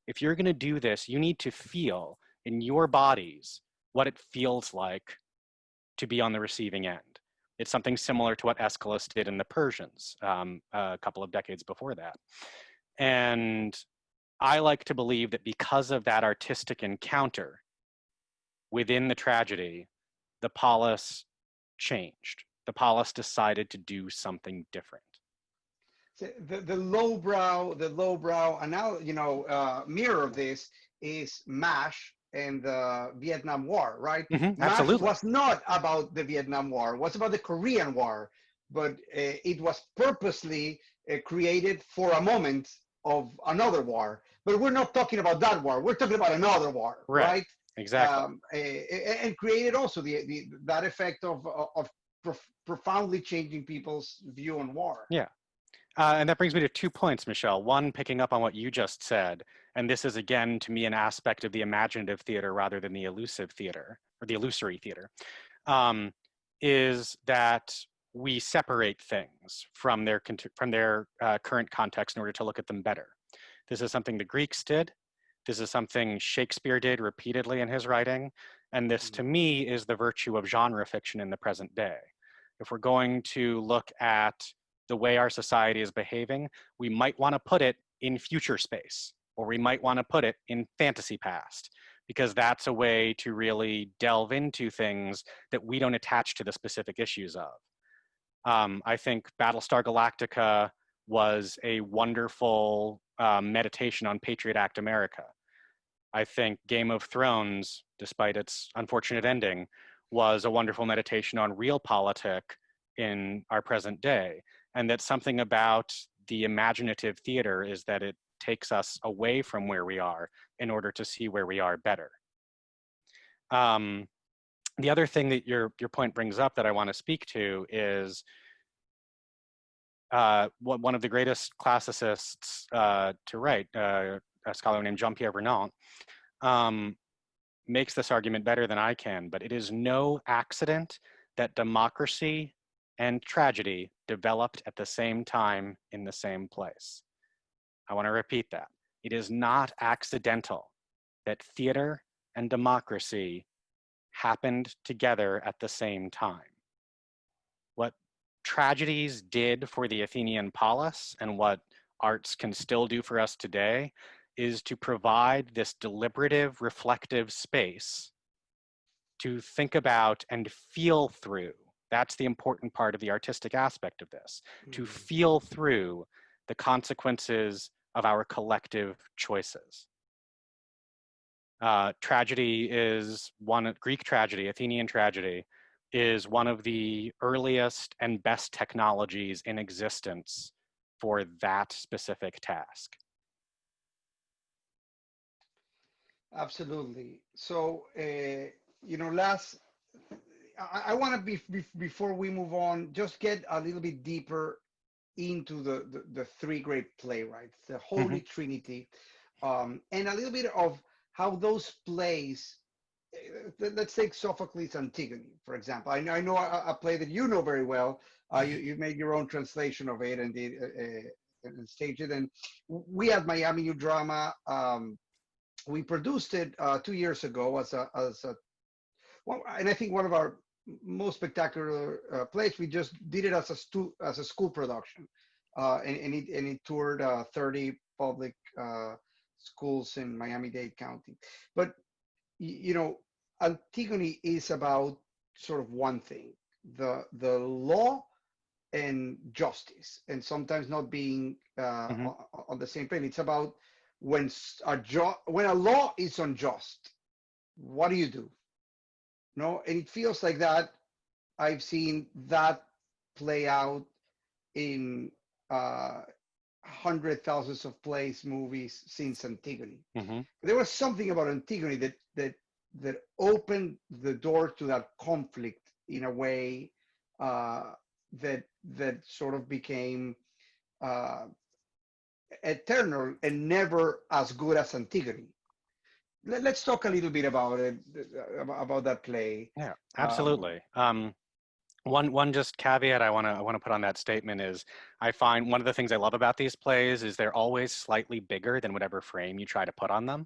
If you're going to do this, you need to feel in your bodies what it feels like to be on the receiving end. It's something similar to what Aeschylus did in the Persians a couple of decades before that. And I like to believe that because of that artistic encounter within the tragedy, the polis changed. The polis decided to do something different. The lowbrow, and now mirror of this is MASH and the Vietnam War, right? MASH Absolutely. was not about the Vietnam War; it was about the Korean War, but it was purposely created for a moment of another war. But we're not talking about that war; we're talking about another war, right? Exactly. And created also that effect of profoundly changing people's view on war. Yeah. And that brings me to 2 points, Michelle. One, picking up on what you just said, and this is again, to me, an aspect of the imaginative theater rather than the elusive theater, or the illusory theater, is that we separate things from their current context in order to look at them better. This is something the Greeks did. This is something Shakespeare did repeatedly in his writing. And this, to me, is the virtue of genre fiction in the present day. If we're going to look at the way our society is behaving, we might want to put it in future space, or we might want to put it in fantasy past, because that's a way to really delve into things that we don't attach to the specific issues of. I think Battlestar Galactica was a wonderful meditation on Patriot Act America. I think Game of Thrones, despite its unfortunate ending, was a wonderful meditation on realpolitik in our present day. And that something about the imaginative theater is that it takes us away from where we are in order to see where we are better. The other thing that your point brings up that I want to speak to is one of the greatest classicists to write, a scholar named Jean-Pierre Vernant, makes this argument better than I can, but it is no accident that democracy and tragedy developed at the same time in the same place. I want to repeat that. It is not accidental that theater and democracy happened together at the same time. What tragedies did for the Athenian polis and what arts can still do for us today is to provide this deliberative, reflective space to think about and feel through. That's the important part of the artistic aspect of this, to feel through the consequences of our collective choices. Tragedy is Greek tragedy, Athenian tragedy, is one of the earliest and best technologies in existence for that specific task. Absolutely. So, you know, I want to before we move on, just get a little bit deeper into the three great playwrights, the Holy Trinity, and a little bit of how those plays. Let's take Sophocles' Antigone, for example. I know a play that you know very well. You made your own translation of it and did and staged it. And we at Miami New Drama, we produced it 2 years ago as a well, and I think one of our most spectacular plays. We just did it as a school production, and it toured 30 public schools in Miami-Dade County. But you know, Antigone is about sort of one thing: the law and justice, and sometimes not being on the same plane. It's about when a law is unjust, what do you do? No, and it feels like that. I've seen that play out in thousands of plays, movies since Antigone. There was something about Antigone that opened the door to that conflict in a way that sort of became eternal and never as good as Antigone. Let's talk a little bit about it, about that play. Yeah, absolutely. One just caveat I want to put on that statement is I find one of the things I love about these plays is they're always slightly bigger than whatever frame you try to put on them.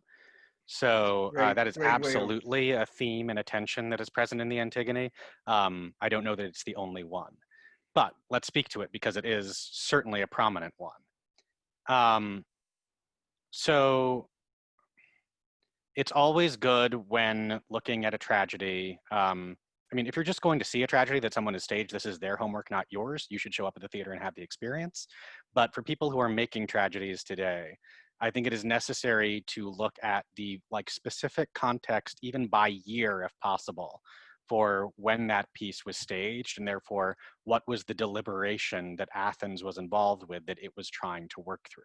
So that is absolutely a theme and a tension that is present in the Antigone. I don't know that it's the only one, but let's speak to it because it is certainly a prominent one. So it's always good when looking at a tragedy. I mean, if you're just going to see a tragedy that someone has staged, this is their homework, not yours. You should show up at the theater and have the experience. But for people who are making tragedies today, I think it is necessary to look at the specific context, even by year if possible, for when that piece was staged, and therefore what was the deliberation that Athens was involved with that it was trying to work through.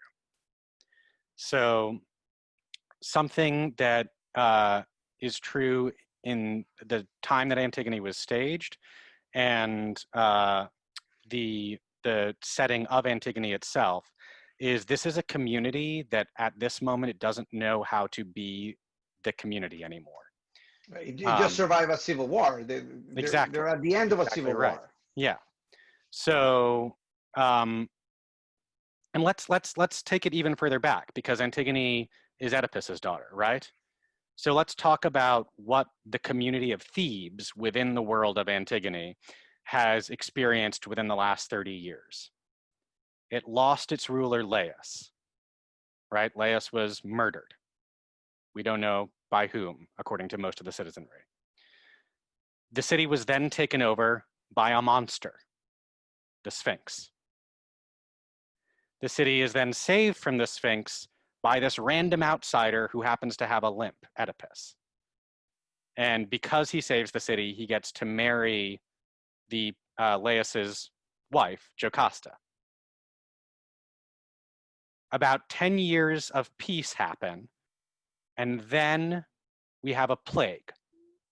So something that is true in the time that Antigone was staged and the setting of Antigone itself is this is a community that at this moment it doesn't know how to be the community anymore. It just survived a civil war. Exactly. They're at the end of a civil war. Yeah. So and let's take it even further back because Antigone is Oedipus's daughter, right? So let's talk about what the community of Thebes within the world of Antigone has experienced within the last 30 years. It lost its ruler Laius, right? Laius was murdered. We don't know by whom, according to most of the citizenry. The city was then taken over by a monster, the Sphinx. The city is then saved from the Sphinx by this random outsider who happens to have a limp, Oedipus. And because he saves the city, he gets to marry the Laius's wife, Jocasta. About 10 years of peace happen, and then we have a plague.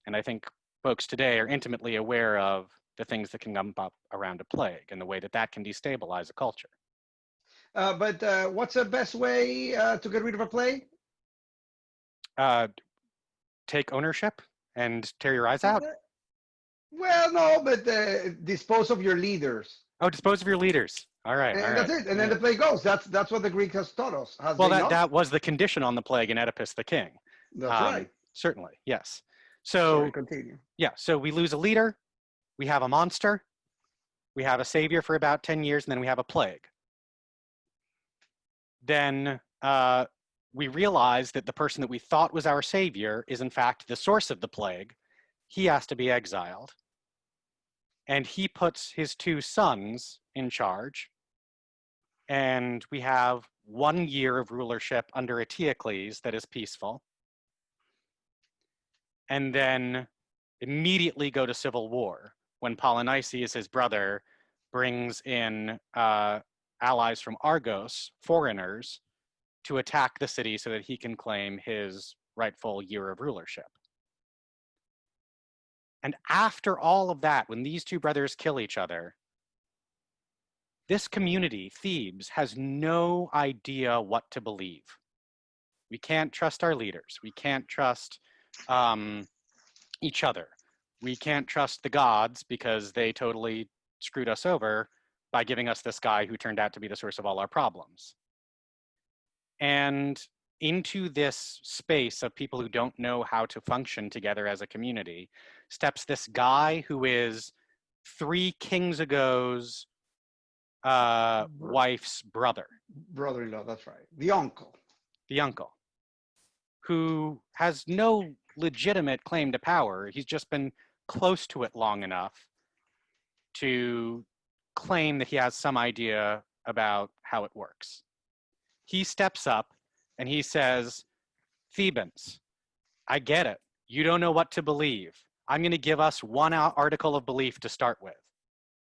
And I think folks today are intimately aware of the things that can come up around a plague and the way that that can destabilize a culture. But what's the best way to get rid of a plague? Take ownership and tear your eyes out. Well, no, but dispose of your leaders. Oh, dispose of your leaders. All right, all And that's right. it. And then Yeah. the play goes. That's what the Greek has taught us. Has Well, they that not? that was the condition on the plague in Oedipus the King. That's right. Certainly, yes. Sorry, So continue. yeah, so we lose a leader, we have a monster, we have a savior for about 10 years, and then we have a plague. Then we realize that the person that we thought was our savior is in fact the source of the plague. He has to be exiled. And he puts his two sons in charge. And we have 1 year of rulership under Eteocles that is peaceful. And then immediately go to civil war when Polynices, his brother, brings in allies from Argos, foreigners, to attack the city so that he can claim his rightful year of rulership. And after all of that, when these two brothers kill each other, this community, Thebes, has no idea what to believe. We can't trust our leaders. We can't trust each other. We can't trust the gods because they totally screwed us over by giving us this guy who turned out to be the source of all our problems. And into this space of people who don't know how to function together as a community steps this guy who is 3 kings ago's wife's brother. Brother-in-law, that's right. The uncle. The uncle, who has no legitimate claim to power. He's just been close to it long enough to claim that he has some idea about how it works. He steps up and he says, Thebans, I get it. You don't know what to believe. I'm going to give us one article of belief to start with.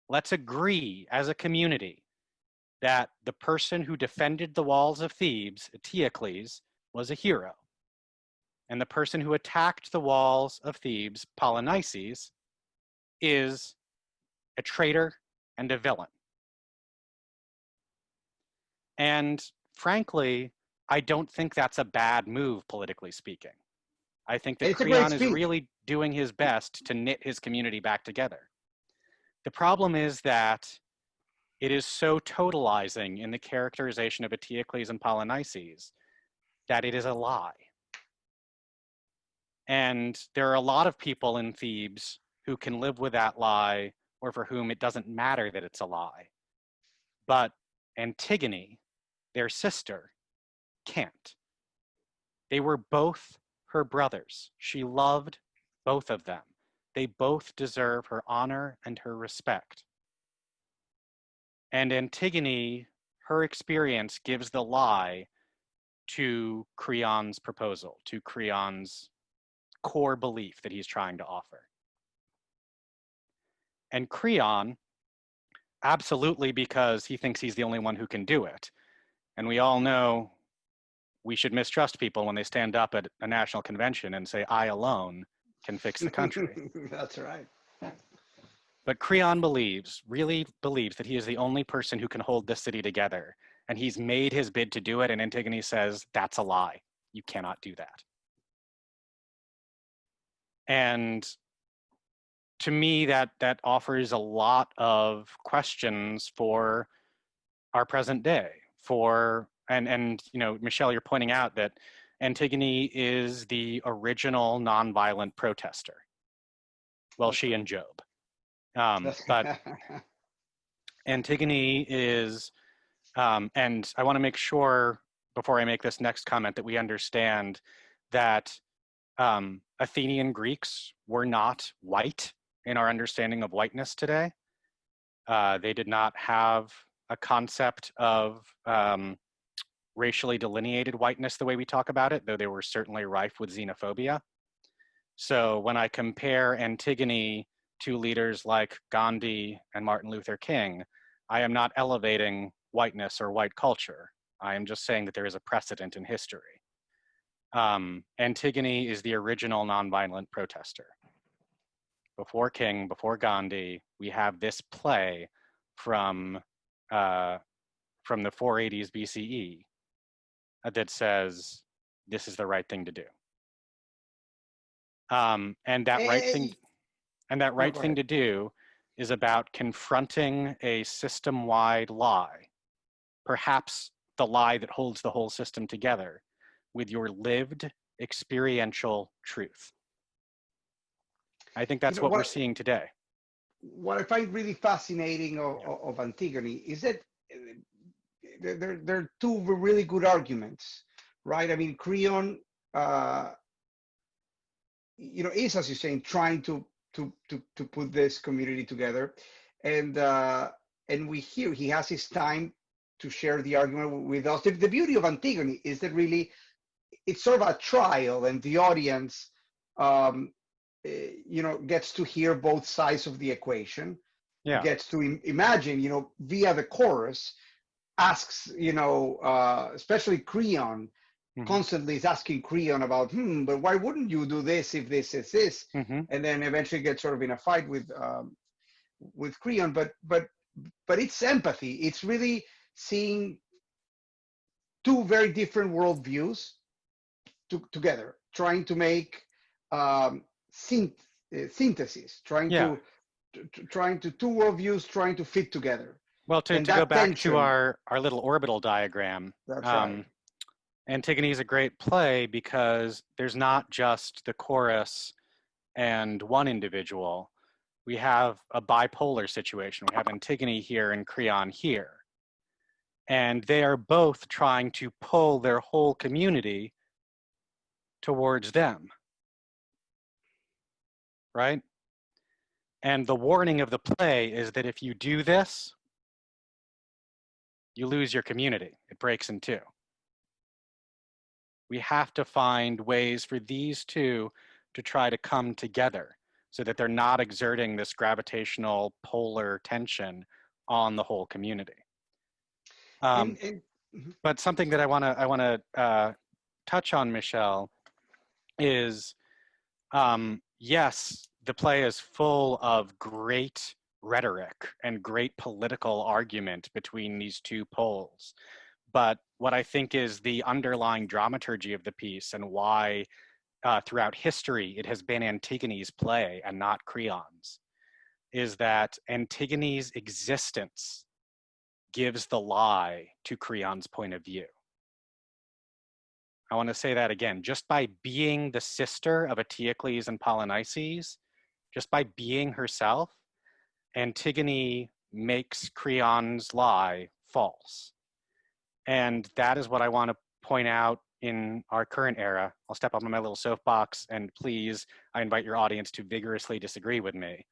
Let's agree as a community that the person who defended the walls of Thebes, Eteocles, was a hero. And the person who attacked the walls of Thebes, Polynices, is a traitor and a villain. And frankly, I don't think that's a bad move, politically speaking. I think that It's a great Creon is speech. really doing his best to knit his community back together. The problem is that it is so totalizing in the characterization of Eteocles and Polynices that it is a lie. And there are a lot of people in Thebes who can live with that lie, or for whom it doesn't matter that it's a lie. But Antigone, their sister, can't. They were both her brothers. She loved both of them. They both deserve her honor and her respect. And Antigone, her experience gives the lie to Creon's proposal, to Creon's core belief that he's trying to offer. And Creon, absolutely because he thinks he's the only one who can do it. And we all know we should mistrust people when they stand up at a national convention and say, I alone can fix the country. That's right. But Creon really believes that he is the only person who can hold this city together. And he's made his bid to do it. And Antigone says, that's a lie. You cannot do that. And to me, that offers a lot of questions for our present day. And you know, Michelle, you're pointing out that Antigone is the original nonviolent protester. Well, she and Job. But Antigone is, and I want to make sure before I make this next comment that we understand that Athenian Greeks were not white in our understanding of whiteness today. They did not have a concept of racially delineated whiteness the way we talk about it, though they were certainly rife with xenophobia. So when I compare Antigone to leaders like Gandhi and Martin Luther King, I am not elevating whiteness or white culture. I am just saying that there is a precedent in history. Antigone is the original nonviolent protester. Before King, before Gandhi, we have this play from the 480s BCE that says this is the right thing to do. And that right thing. And that No, right go thing ahead. to do is about confronting a system-wide lie, perhaps the lie that holds the whole system together, with your lived experiential truth. I think You that's know what we're what? seeing today. What I find really fascinating of Antigone is that there are two really good arguments, right? I mean, Creon, uh, is, as you're saying, trying to put this community together, and we hear he has his time to share the argument with us. The beauty of Antigone is that really it's sort of a trial, and the audience, um, gets to hear both sides of the equation, Yeah. gets to imagine, via the chorus, asks, especially Creon, Mm-hmm. constantly is asking Creon about, but why wouldn't you do this if this is this? Mm-hmm. And then eventually gets sort of in a fight with Creon. But it's empathy. It's really seeing two very different worldviews together, trying to make um, synthesis, Yeah. trying to two worldviews trying to fit together, Well, to, and to go that back to tension. our little orbital diagram, That's right. Antigone is a great play because there's not just the chorus and one individual. We have a bipolar situation. We have Antigone here and Creon here. And they are both trying to pull their whole community towards them, right? And the warning of the play is that if you do this, you lose your community. It breaks in two. We have to find ways for these two to try to come together so that they're not exerting this gravitational polar tension on the whole community. And, Um, and mhm. but something that I want to touch on, Michelle, is yes, the play is full of great rhetoric and great political argument between these two poles. But what I think is the underlying dramaturgy of the piece and why throughout history it has been Antigone's play and not Creon's is that Antigone's existence gives the lie to Creon's point of view. I want to say that again. Just by being the sister of Eteocles and Polynices, just by being herself, Antigone makes Creon's lie false. And that is what I want to point out in our current era. I'll step up on my little soapbox, and please, I invite your audience to vigorously disagree with me.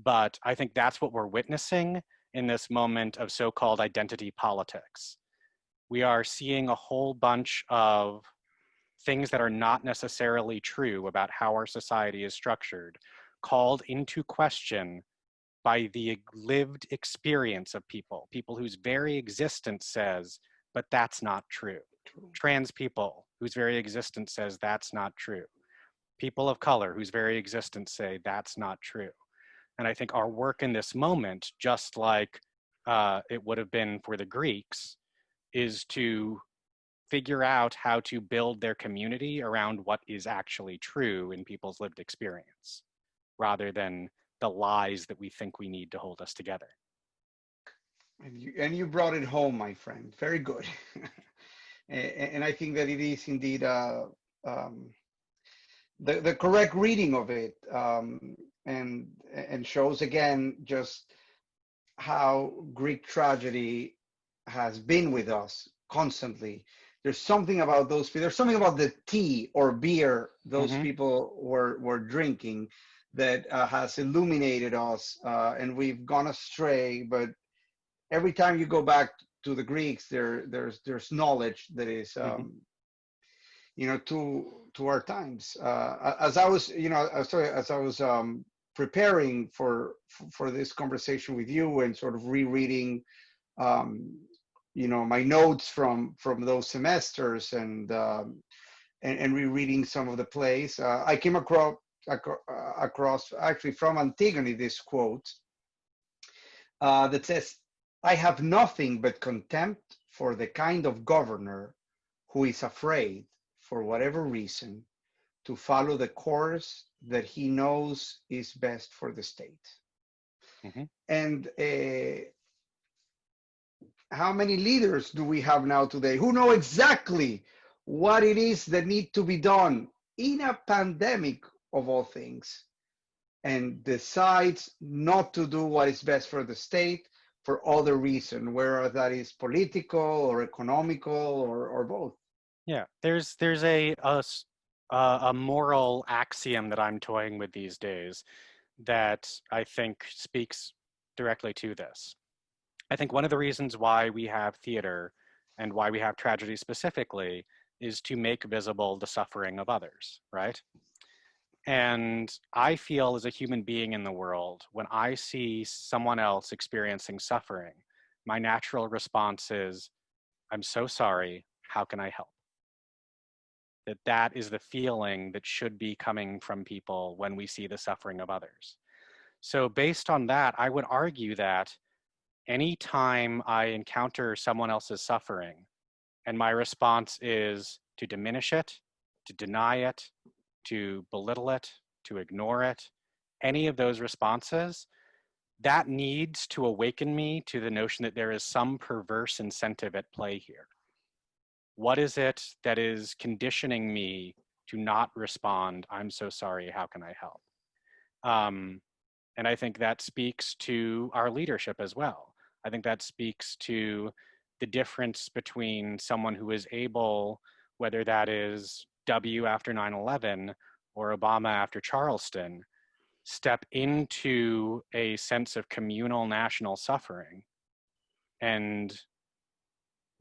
But I think that's what we're witnessing in this moment of so-called identity politics. We are seeing a whole bunch of things that are not necessarily true about how our society is structured, called into question by the lived experience of people whose very existence says, but that's not true. Trans people whose very existence says that's not true. People of color whose very existence say that's not true. And I think our work in this moment, just like it would have been for the Greeks, is to figure out how to build their community around what is actually true in people's lived experience, rather than the lies that we think we need to hold us together. And you brought it home, my friend. Very good. And I think that it is indeed um, the correct reading of it, and shows again just how Greek tragedy has been with us constantly. There's something about those. There's something about the tea or beer those Mm-hmm. people were drinking that has illuminated us, and we've gone astray. But every time you go back to the Greeks, there's knowledge that is, Mm-hmm. to our times. As I was, sorry, as I was preparing for this conversation with you and sort of rereading, um, my notes from those semesters, and rereading some of the plays, I came across actually from Antigone this quote that says, "I have nothing but contempt for the kind of governor who is afraid, for whatever reason, to follow the course that he knows is best for the state. Mm-hmm. And how many leaders do we have now today who know exactly what it is that need to be done in a pandemic of all things, and decides not to do what is best for the state for other reason, whether that is political or economical or both? Yeah, there's a moral axiom that I'm toying with these days that I think speaks directly to this. I think one of the reasons why we have theater and why we have tragedy specifically is to make visible the suffering of others, right? And I feel as a human being in the world, when I see someone else experiencing suffering, my natural response is, I'm so sorry, how can I help? That is the feeling that should be coming from people when we see the suffering of others. So based on that, I would argue that anytime I encounter someone else's suffering and my response is to diminish it, to deny it, to belittle it, to ignore it, any of those responses, that needs to awaken me to the notion that there is some perverse incentive at play here. What is it that is conditioning me to not respond, I'm so sorry, how can I help? And I think that speaks to our leadership as well. I think that speaks to the difference between someone who is able, whether that is W after 9/11 or Obama after Charleston, step into a sense of communal national suffering and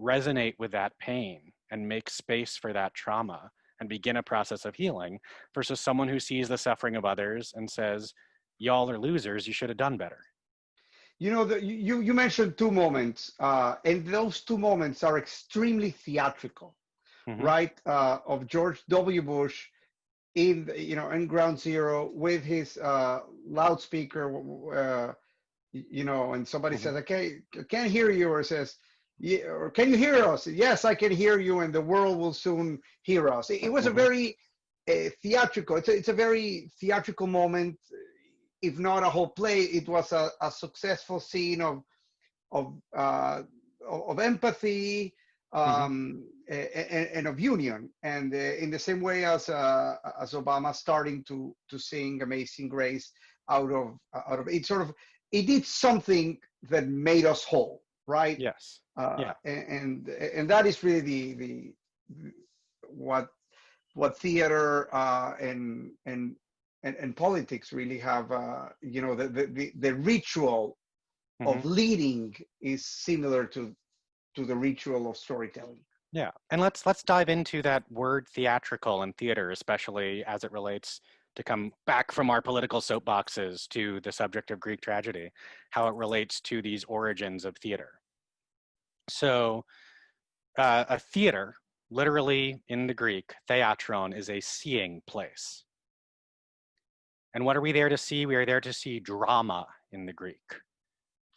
resonate with that pain and make space for that trauma and begin a process of healing, versus someone who sees the suffering of others and says, y'all are losers, you should have done better. You know, you mentioned two moments, and those two moments are extremely theatrical, Mm-hmm. right? Of George W. Bush in Ground Zero with his loudspeaker, and somebody Mm-hmm. says, "Okay, I can't hear you," or says, "Yeah," or "Can you hear us?" "Yes, I can hear you, and the world will soon hear us." It was a Mm-hmm. very theatrical. It's a very theatrical moment. If not a whole play, it was a successful scene of empathy, and of union, and in the same way as Obama starting to sing "Amazing Grace" out of it, sort of it did something that made us whole, right? Yes. Yeah. And that is really the what theater and politics really have. The ritual Mm-hmm. of leading is similar to the ritual of storytelling. Yeah, and let's dive into that word theatrical and theater, especially as it relates to come back from our political soapboxes to the subject of Greek tragedy, how it relates to these origins of theater. So a theater, literally in the Greek, theatron, is a seeing place. And what are we there to see? We are there to see drama in the Greek.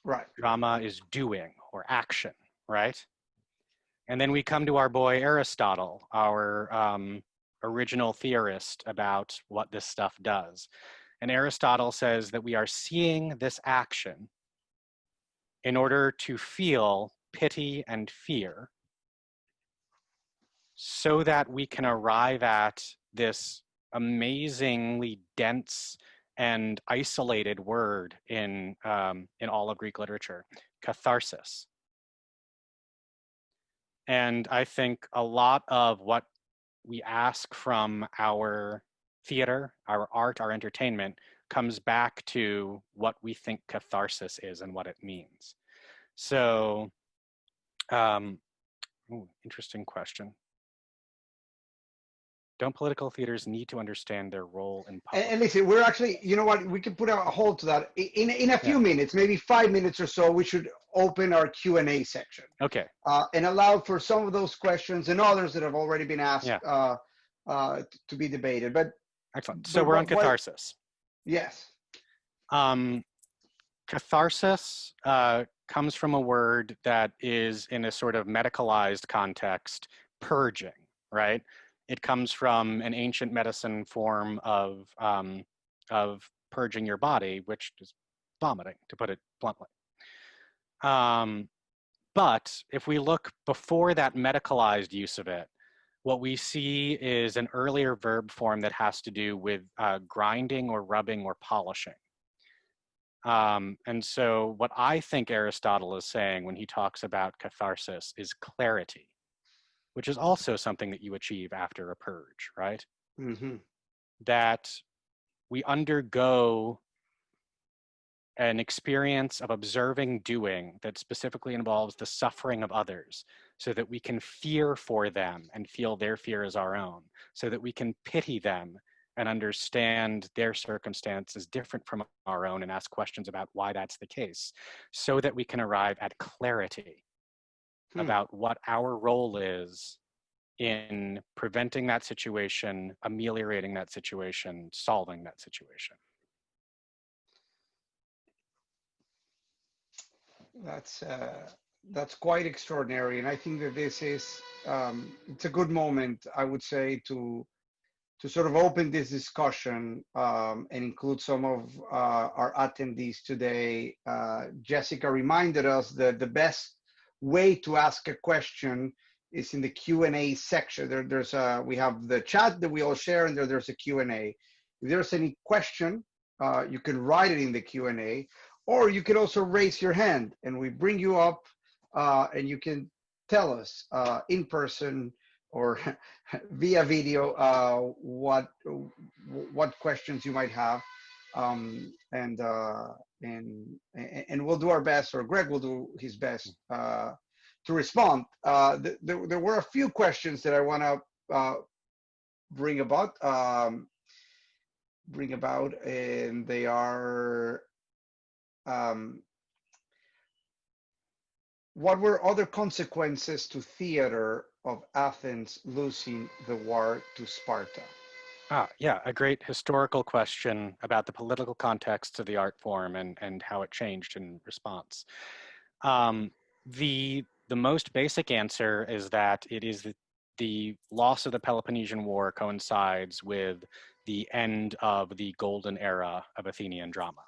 Right. Drama is doing or action, right? And then we come to our boy Aristotle, our original theorist about what this stuff does. And Aristotle says that we are seeing this action in order to feel pity and fear so that we can arrive at this amazingly dense and isolated word in all of Greek literature, catharsis. And I think a lot of what we ask from our theater, our art, our entertainment comes back to what we think catharsis is and what it means. So, interesting question. Don't political theaters need to understand their role in public? And listen, we're actually, you know what, we can put a hold to that in a few minutes, maybe 5 minutes or so. We should open our Q&A section. Okay. And allow for some of those questions and others that have already been asked to be debated. But excellent. So we're on catharsis. Yes. Catharsis comes from a word that is in a sort of medicalized context, purging, right? It comes from an ancient medicine form of purging your body, which is vomiting, to put it bluntly. But if we look before that medicalized use of it, what we see is an earlier verb form that has to do with grinding or rubbing or polishing. And so what I think Aristotle is saying when he talks about catharsis is clarity, which is also something that you achieve after a purge, right? Mm-hmm. That we undergo an experience of observing doing that specifically involves the suffering of others so that we can fear for them and feel their fear as our own, so that we can pity them and understand their circumstances different from our own and ask questions about why that's the case, so that we can arrive at clarity about what our role is in preventing that situation, ameliorating that situation, solving that situation. That's quite extraordinary, and I think that this is it's a good moment, I would say, to sort of open this discussion and include some of our attendees today. Jessica reminded us that the best way to ask a question is in the Q&A section. We have the chat that we all share, and there's a Q&A. If there's any question, you can write it in the Q&A, or you can also raise your hand, and we bring you up, and you can tell us in person or via video what questions you might have, and we'll do our best, or Greg will do his best to respond. There were a few questions that I want to bring about, and they are, what were other consequences to theater of Athens losing the war to Sparta? Yeah, a great historical question about the political context of the art form and how it changed in response. The most basic answer is that it is the loss of the Peloponnesian War coincides with the end of the golden era of Athenian drama.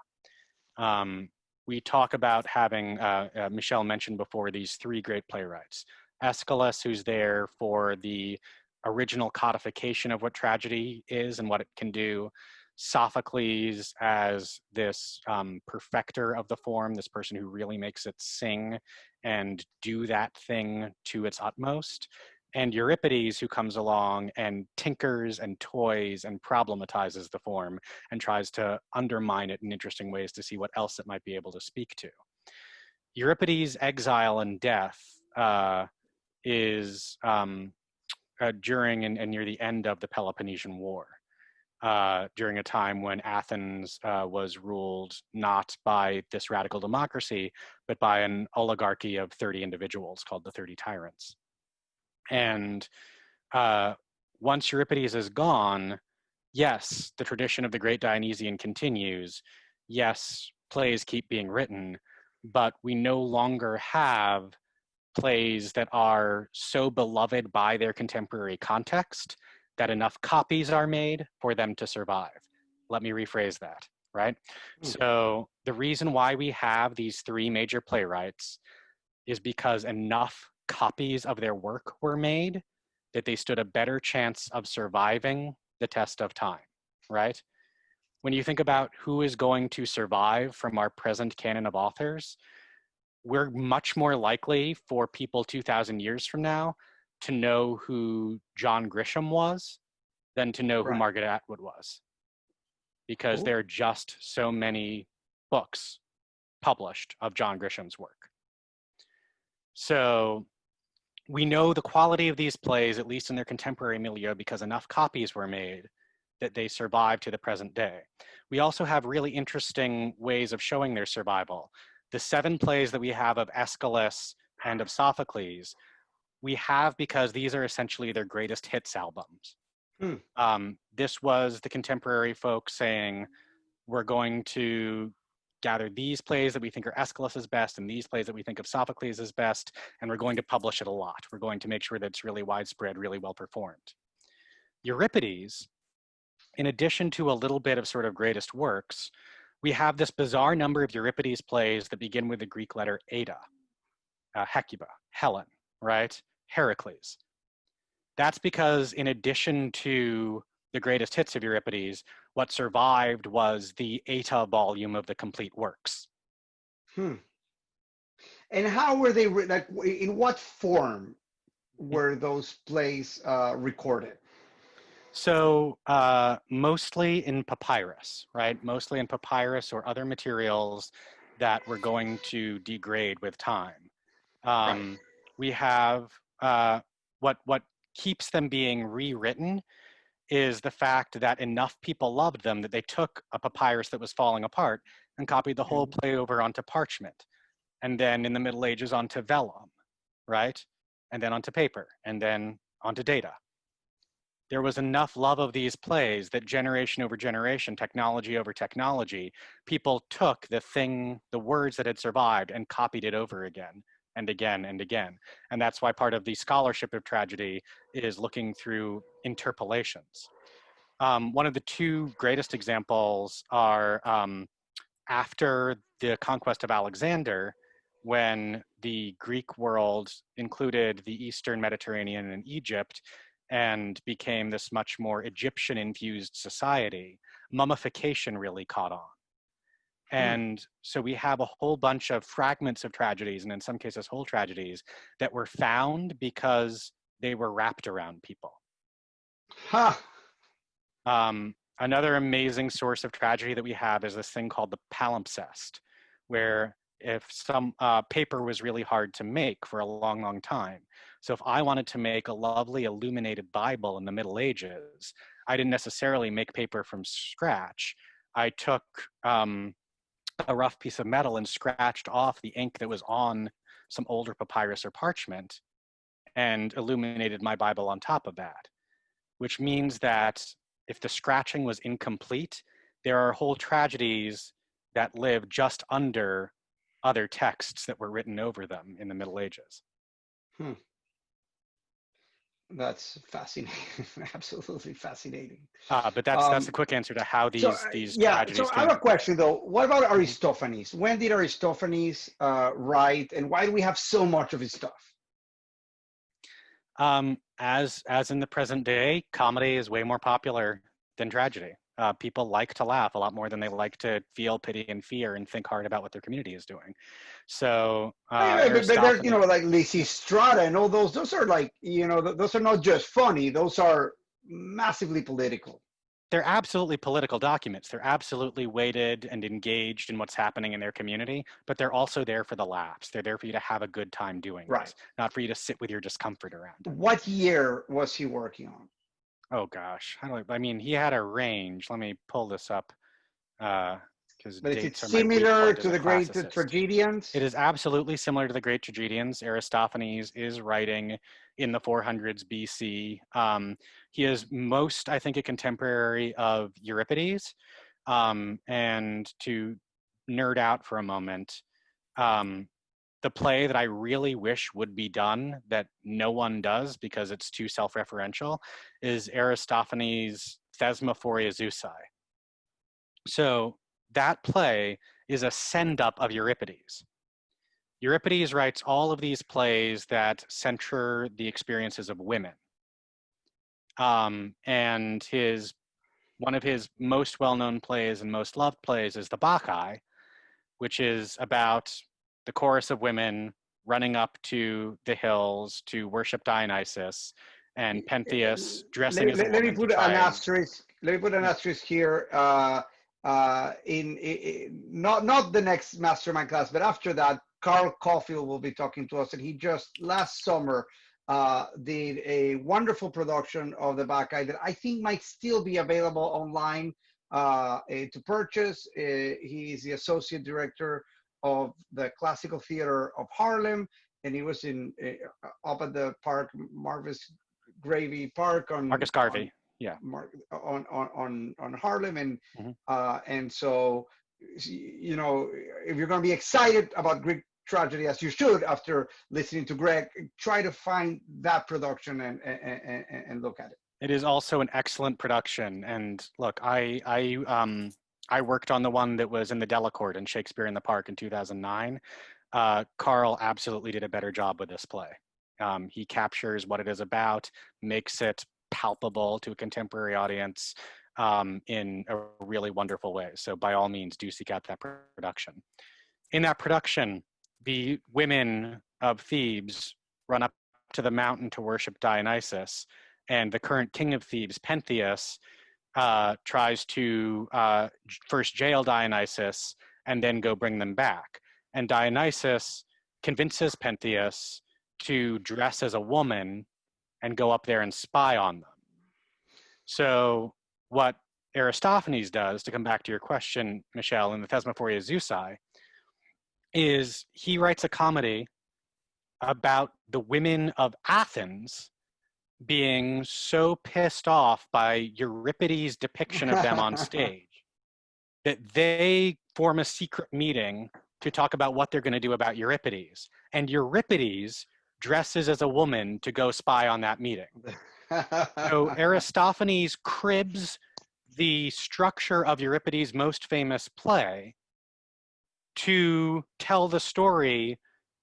We talk about having, Michelle mentioned before, these three great playwrights. Aeschylus, who's there for the original codification of what tragedy is and what it can do. Sophocles as this perfecter of the form, this person who really makes it sing and do that thing to its utmost. And Euripides, who comes along and tinkers and toys and problematizes the form and tries to undermine it in interesting ways to see what else it might be able to speak to. Euripides' exile and death is during and near the end of the Peloponnesian War, during a time when Athens was ruled not by this radical democracy, but by an oligarchy of 30 individuals called the 30 Tyrants. And once Euripides is gone, yes, the tradition of the great Dionysian continues. Yes, plays keep being written, but we no longer have plays that are so beloved by their contemporary context that enough copies are made for them to survive. Let me rephrase that, right? So the reason why we have these three major playwrights is because enough copies of their work were made that they stood a better chance of surviving the test of time, right? When you think about who is going to survive from our present canon of authors, we're much more likely for people 2,000 years from now to know who John Grisham was than to know who Margaret Atwood was, because there are just so many books published of John Grisham's work. So we know the quality of these plays, at least in their contemporary milieu, because enough copies were made that they survive to the present day. We also have really interesting ways of showing their survival. The 7 plays that we have of Aeschylus and of Sophocles, we have because these are essentially their greatest hits albums. This was the contemporary folk saying, we're going to gather these plays that we think are Aeschylus's best and these plays that we think of Sophocles as best, and we're going to publish it a lot. We're going to make sure that it's really widespread, really well performed. Euripides, in addition to a little bit of sort of greatest works, we have this bizarre number of Euripides plays that begin with the Greek letter eta, Hecuba, Helen, right? Heracles. That's because in addition to the greatest hits of Euripides, what survived was the eta volume of the complete works. And how were they, like, in what form were those plays recorded? So mostly in papyrus, right? Mostly in papyrus or other materials that were going to degrade with time. Right. We have what keeps them being rewritten is the fact that enough people loved them that they took a papyrus that was falling apart and copied the whole play over onto parchment, and then in the Middle Ages onto vellum, right? And then onto paper, and then onto data. There was enough love of these plays that generation over generation, technology over technology, people took the words that had survived and copied it over again and again and again. And that's why part of the scholarship of tragedy is looking through interpolations. One of the two greatest examples are after the conquest of Alexander, when the Greek world included the Eastern Mediterranean and Egypt and became this much more Egyptian-infused society, mummification really caught on. And so we have a whole bunch of fragments of tragedies, and in some cases whole tragedies, that were found because they were wrapped around people. Another amazing source of tragedy that we have is this thing called the palimpsest, where if some paper was really hard to make for a long, long time. So if I wanted to make a lovely illuminated Bible in the Middle Ages, I didn't necessarily make paper from scratch. I took a rough piece of metal and scratched off the ink that was on some older papyrus or parchment and illuminated my Bible on top of that, which means that if the scratching was incomplete, there are whole tragedies that live just under other texts that were written over them in the Middle Ages. That's fascinating. Absolutely fascinating. But that's a quick answer to how these tragedies so I have a question though. What about Aristophanes? When did Aristophanes write, and why do we have so much of his stuff? As in the present day, comedy is way more popular than tragedy. People like to laugh a lot more than they like to feel pity and fear and think hard about what their community is doing. So, but there's, like Lysistrata and all those are like, those are not just funny. Those are massively political. They're absolutely political documents. They're absolutely weighted and engaged in what's happening in their community, but they're also there for the laughs. They're there for you to have a good time doing it, not for you to sit with your discomfort around it. What year was he working on? Oh gosh, he had a range. Let me pull this up. But is it similar to the great tragedians? It is absolutely similar to the great tragedians. Aristophanes is writing in the 400s BC. He is most, I think, a contemporary of Euripides. And to nerd out for a moment, the play that I really wish would be done that no one does because it's too self-referential is Aristophanes' Thesmophoria Zeusi. So that play is a send-up of Euripides. Euripides writes all of these plays that center the experiences of women. And one of his most well-known plays and most loved plays is the Bacchae, which is about the chorus of women running up to the hills to worship Dionysus, and Pentheus dressing as a woman. Let me put an asterisk here. Not the next MasterMiND class, but after that, Carl Caulfield will be talking to us, and he just last summer did a wonderful production of the Bacchae that I think might still be available online to purchase. He's the associate director of the Classical Theater of Harlem, and he was up at the park, Marcus Garvey Park on Harlem, and so if you're going to be excited about Greek tragedy, as you should after listening to Greg, try to find that production and look at it. It is also an excellent production. And look, I worked on the one that was in the Delacorte in Shakespeare in the Park in 2009. Carl absolutely did a better job with this play. He captures what it is about, makes it palpable to a contemporary audience in a really wonderful way. So by all means, do seek out that production. In that production, the women of Thebes run up to the mountain to worship Dionysus, and the current king of Thebes, Pentheus, tries to first jail Dionysus and then go bring them back. And Dionysus convinces Pentheus to dress as a woman and go up there and spy on them. So what Aristophanes does, to come back to your question, Michelle, in the Thesmophoria Zeusi, is he writes a comedy about the women of Athens being so pissed off by Euripides' depiction of them on stage that they form a secret meeting to talk about what they're going to do about Euripides. And Euripides dresses as a woman to go spy on that meeting. So Aristophanes cribs the structure of Euripides' most famous play to tell the story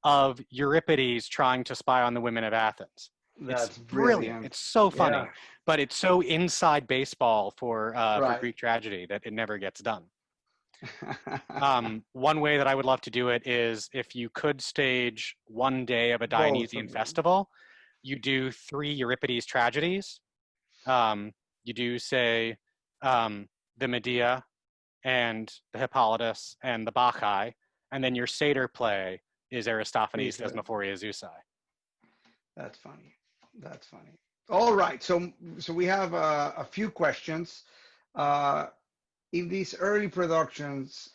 of Euripides trying to spy on the women of Athens. That's it's brilliant. It's so funny, Yeah. but it's so inside baseball for Right. Greek tragedy that it never gets done. One way that I would love to do it is if you could stage one day of a Dionysian festival, you do 3 Euripides tragedies. You do, say, the Medea and the Hippolytus and the Bacchae, and then your satyr play is Aristophanes' Thesmophoria Zeusi. That's funny. That's funny. All right. So we have a few questions. In these early productions,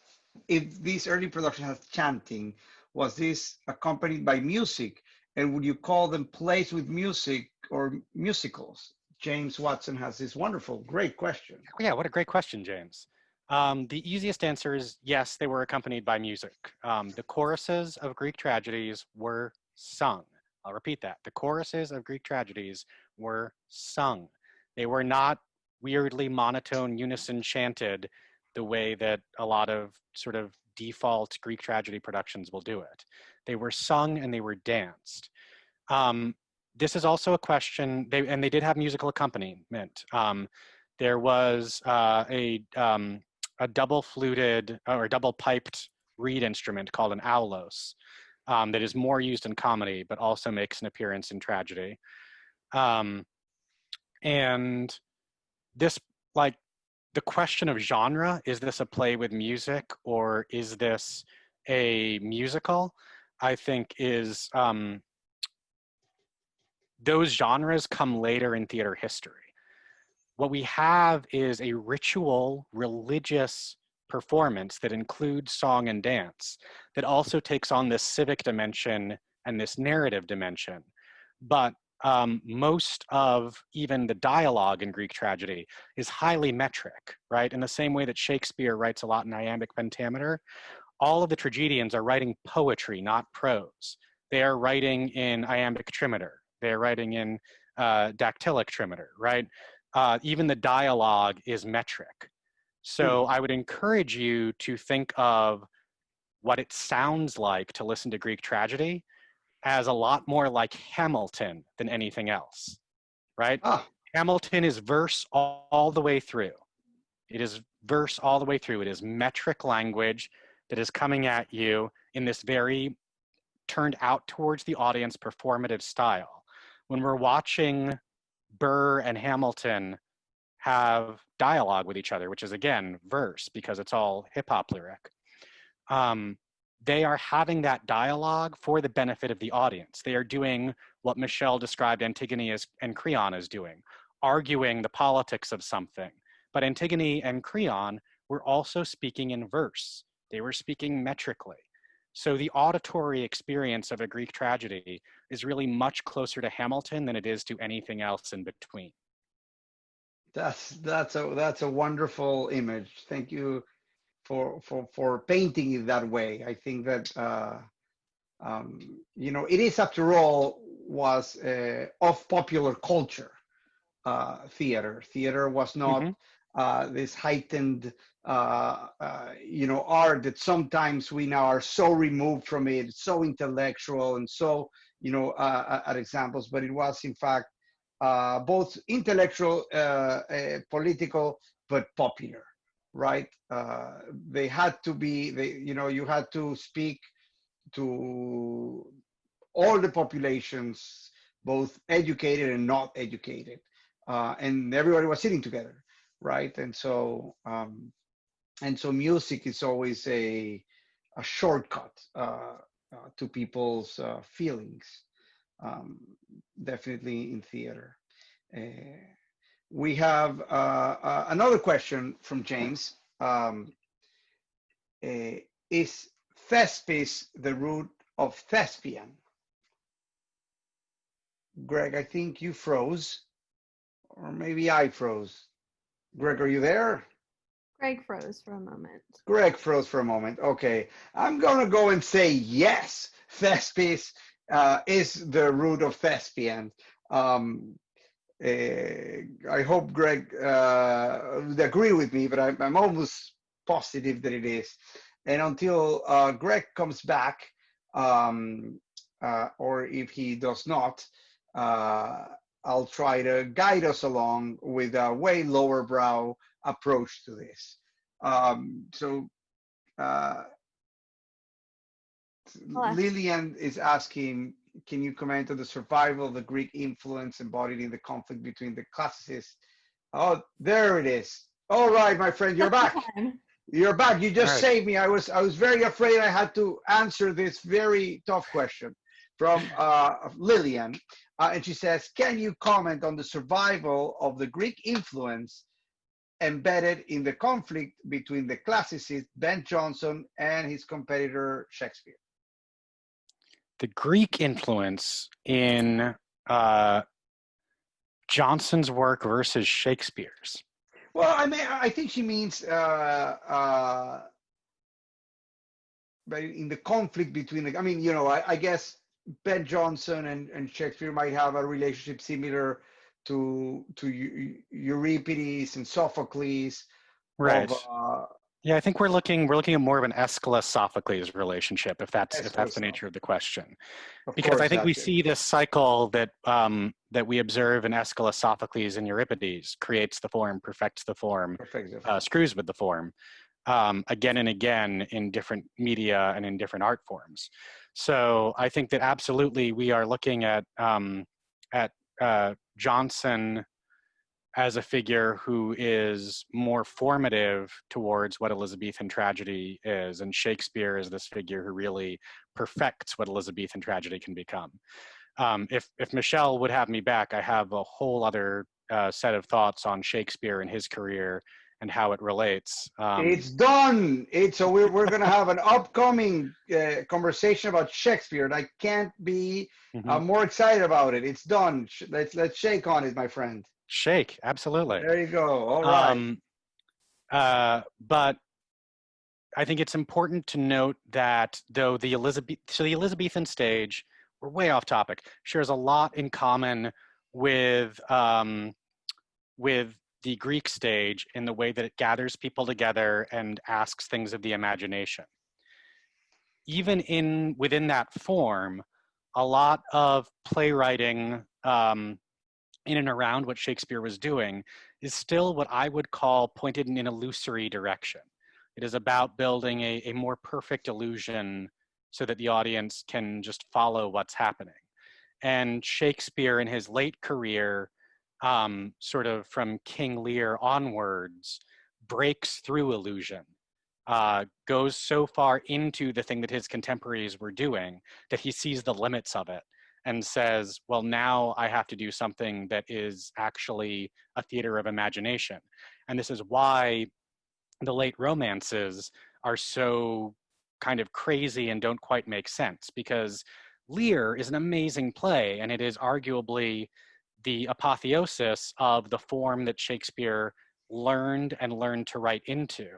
if these early productions had chanting, was this accompanied by music? And would you call them plays with music or musicals? James Watson has this wonderful, great question. Yeah, what a great question, James. The easiest answer is yes, they were accompanied by music. The choruses of Greek tragedies were sung. I'll repeat that. The choruses of Greek tragedies were sung. They were not weirdly monotone unison chanted the way that a lot of sort of default Greek tragedy productions will do it. They were sung and they were danced. This is also a question, and they did have musical accompaniment. There was a double fluted or double piped reed instrument called an aulos that is more used in comedy, but also makes an appearance in tragedy. And this, like, the question of genre, is this a play with music or is this a musical, I think is, those genres come later in theater history. What we have is a ritual, religious performance that includes song and dance that also takes on this civic dimension and this narrative dimension. But most of even the dialogue in Greek tragedy is highly metric, right? In the same way that Shakespeare writes a lot in iambic pentameter, all of the tragedians are writing poetry, not prose. They are writing in iambic trimeter. They're writing in dactylic trimeter, right? Even the dialogue is metric. So I would encourage you to think of what it sounds like to listen to Greek tragedy as a lot more like Hamilton than anything else, right? Hamilton is verse all the way through. It is verse all the way through. It is metric language that is coming at you in this very turned out towards the audience performative style. When we're watching Burr and Hamilton have dialogue with each other, which is again verse because it's all hip hop lyric, they are having that dialogue for the benefit of the audience. They are doing what Michelle described Antigone and Creon as doing, arguing the politics of something. But Antigone and Creon were also speaking in verse. They were speaking metrically. So the auditory experience of a Greek tragedy is really much closer to Hamilton than it is to anything else in between. That's a wonderful image. Thank you for painting it that way. I think that you know, it is, after all, was of popular culture. theater. Theater was not Mm-hmm. this heightened, art that sometimes we now are so removed from it, so intellectual and so, at examples, but it was in fact both intellectual, political, but popular, right? They had to be, you had to speak to all the populations, both educated and not educated, and everybody was sitting together, right? And so music is always a shortcut to people's feelings, um, definitely in theater. Uh, we have another question from James. Is thespis the root of thespian? Greg, I think you froze, or maybe I froze. Greg, are you there? Greg froze for a moment. Greg froze for a moment. Okay, I'm gonna go and say yes. Thespis is the root of thespian. Um, I hope Greg would agree with me, but I'm almost positive that it is. And until Greg comes back, or if he does not, I'll try to guide us along with a way lower brow approach to this. So Hello. Lillian is asking, can you comment on the survival of the Greek influence embodied in the conflict between the classicists? Oh, there it is. All right, my friend, you're back. You're back. You just saved me. I was very afraid I had to answer this very tough question from Lillian. And she says, can you comment on the survival of the Greek influence embedded in the conflict between the classicist Ben Jonson and his competitor Shakespeare? The Greek influence in Jonson's work versus Shakespeare's. Well, I mean, I think she means but in the conflict between the, I mean, I guess Ben Jonson and Shakespeare might have a relationship similar to Euripides and Sophocles. Right. Of, yeah, I think we're looking at more of an Aeschylus-Sophocles relationship, if that's the nature of the question. Because I think we see this cycle that that we observe in Aeschylus, Sophocles, and Euripides creates the form, perfects the form, screws with the form, again and again in different media and in different art forms. So I think that absolutely we are looking at Jonson as a figure who is more formative towards what Elizabethan tragedy is, and Shakespeare is this figure who really perfects what Elizabethan tragedy can become. If Michelle would have me back, I have a whole other set of thoughts on Shakespeare and his career and how it relates. It's done. So we're going to have an upcoming conversation about Shakespeare, and I can't be more excited about it. It's done. Let's shake on it, my friend. Shake, absolutely. There you go. All right. But I think it's important to note that though the Elizabethan stage, we're way off topic, shares a lot in common with the Greek stage in the way that it gathers people together and asks things of the imagination. Even within that form, a lot of playwriting in and around what Shakespeare was doing is still what I would call pointed in an illusory direction. It is about building a more perfect illusion so that the audience can just follow what's happening. And Shakespeare in his late career, sort of from King Lear onwards, breaks through illusion, goes so far into the thing that his contemporaries were doing that he sees the limits of it and says, well, now I have to do something that is actually a theater of imagination. And this is why the late romances are so kind of crazy and don't quite make sense, because Lear is an amazing play, and it is arguably the apotheosis of the form that Shakespeare learned to write into.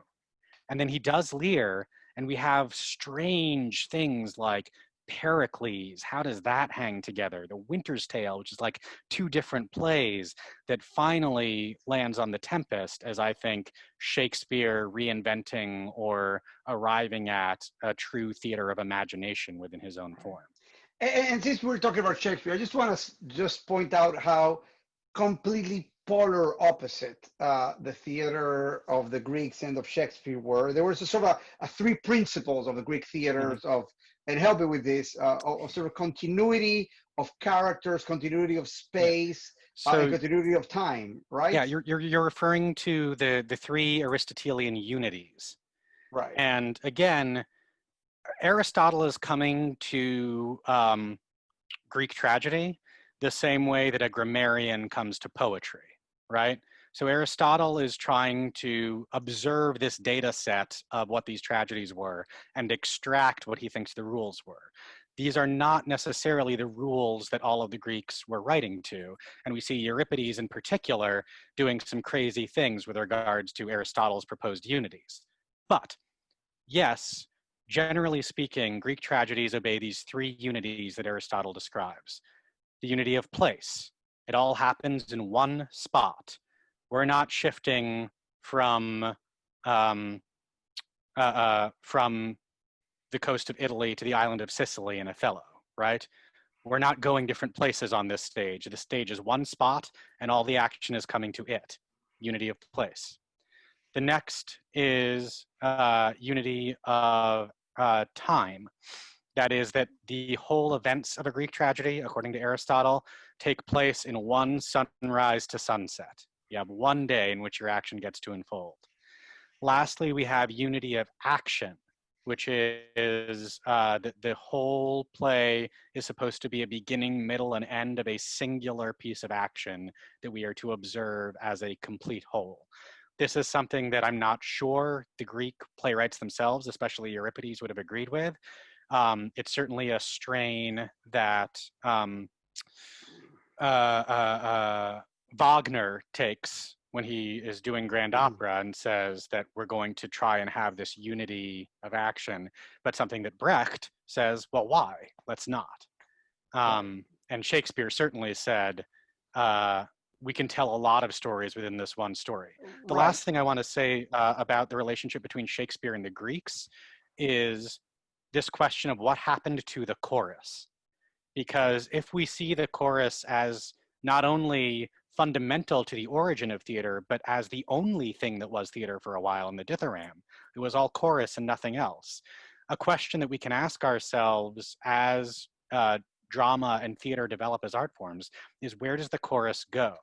And then he does Lear, and we have strange things like Pericles, how does that hang together? The Winter's Tale, which is like two different plays that finally lands on The Tempest as, I think, Shakespeare reinventing or arriving at a true theater of imagination within his own form. And since we're talking about Shakespeare, I just want to just point out how completely polar opposite the theater of the Greeks and of Shakespeare were. There was a sort of a three principles of the Greek theaters of, and help me with this, of sort of continuity of characters, continuity of space, and continuity of time, right? Yeah, you're referring to the three Aristotelian unities. Right. And again, Aristotle is coming to Greek tragedy the same way that a grammarian comes to poetry, right? So Aristotle is trying to observe this data set of what these tragedies were and extract what he thinks the rules were. These are not necessarily the rules that all of the Greeks were writing to. And we see Euripides in particular doing some crazy things with regards to Aristotle's proposed unities. But yes, generally speaking, Greek tragedies obey these three unities that Aristotle describes. The unity of place. It all happens in one spot. We're not shifting from the coast of Italy to the island of Sicily in Othello, right? We're not going different places on this stage. The stage is one spot and all the action is coming to it. Unity of place. The next is unity of time. That is that the whole events of a Greek tragedy, according to Aristotle, take place in one sunrise to sunset. You have one day in which your action gets to unfold. Lastly, we have unity of action, which is the whole play is supposed to be a beginning, middle, and end of a singular piece of action that we are to observe as a complete whole. This is something that I'm not sure the Greek playwrights themselves, especially Euripides, would have agreed with. It's certainly a strain that Wagner takes when he is doing grand opera and says that we're going to try and have this unity of action, but something that Brecht says, well, why? Let's not. And Shakespeare certainly said, we can tell a lot of stories within this one story. The last thing I want to say about the relationship between Shakespeare and the Greeks is this question of what happened to the chorus. Because if we see the chorus as not only fundamental to the origin of theater, but as the only thing that was theater for a while in the dithyramb, it was all chorus and nothing else. A question that we can ask ourselves as drama and theater develop as art forms is, where does the chorus go?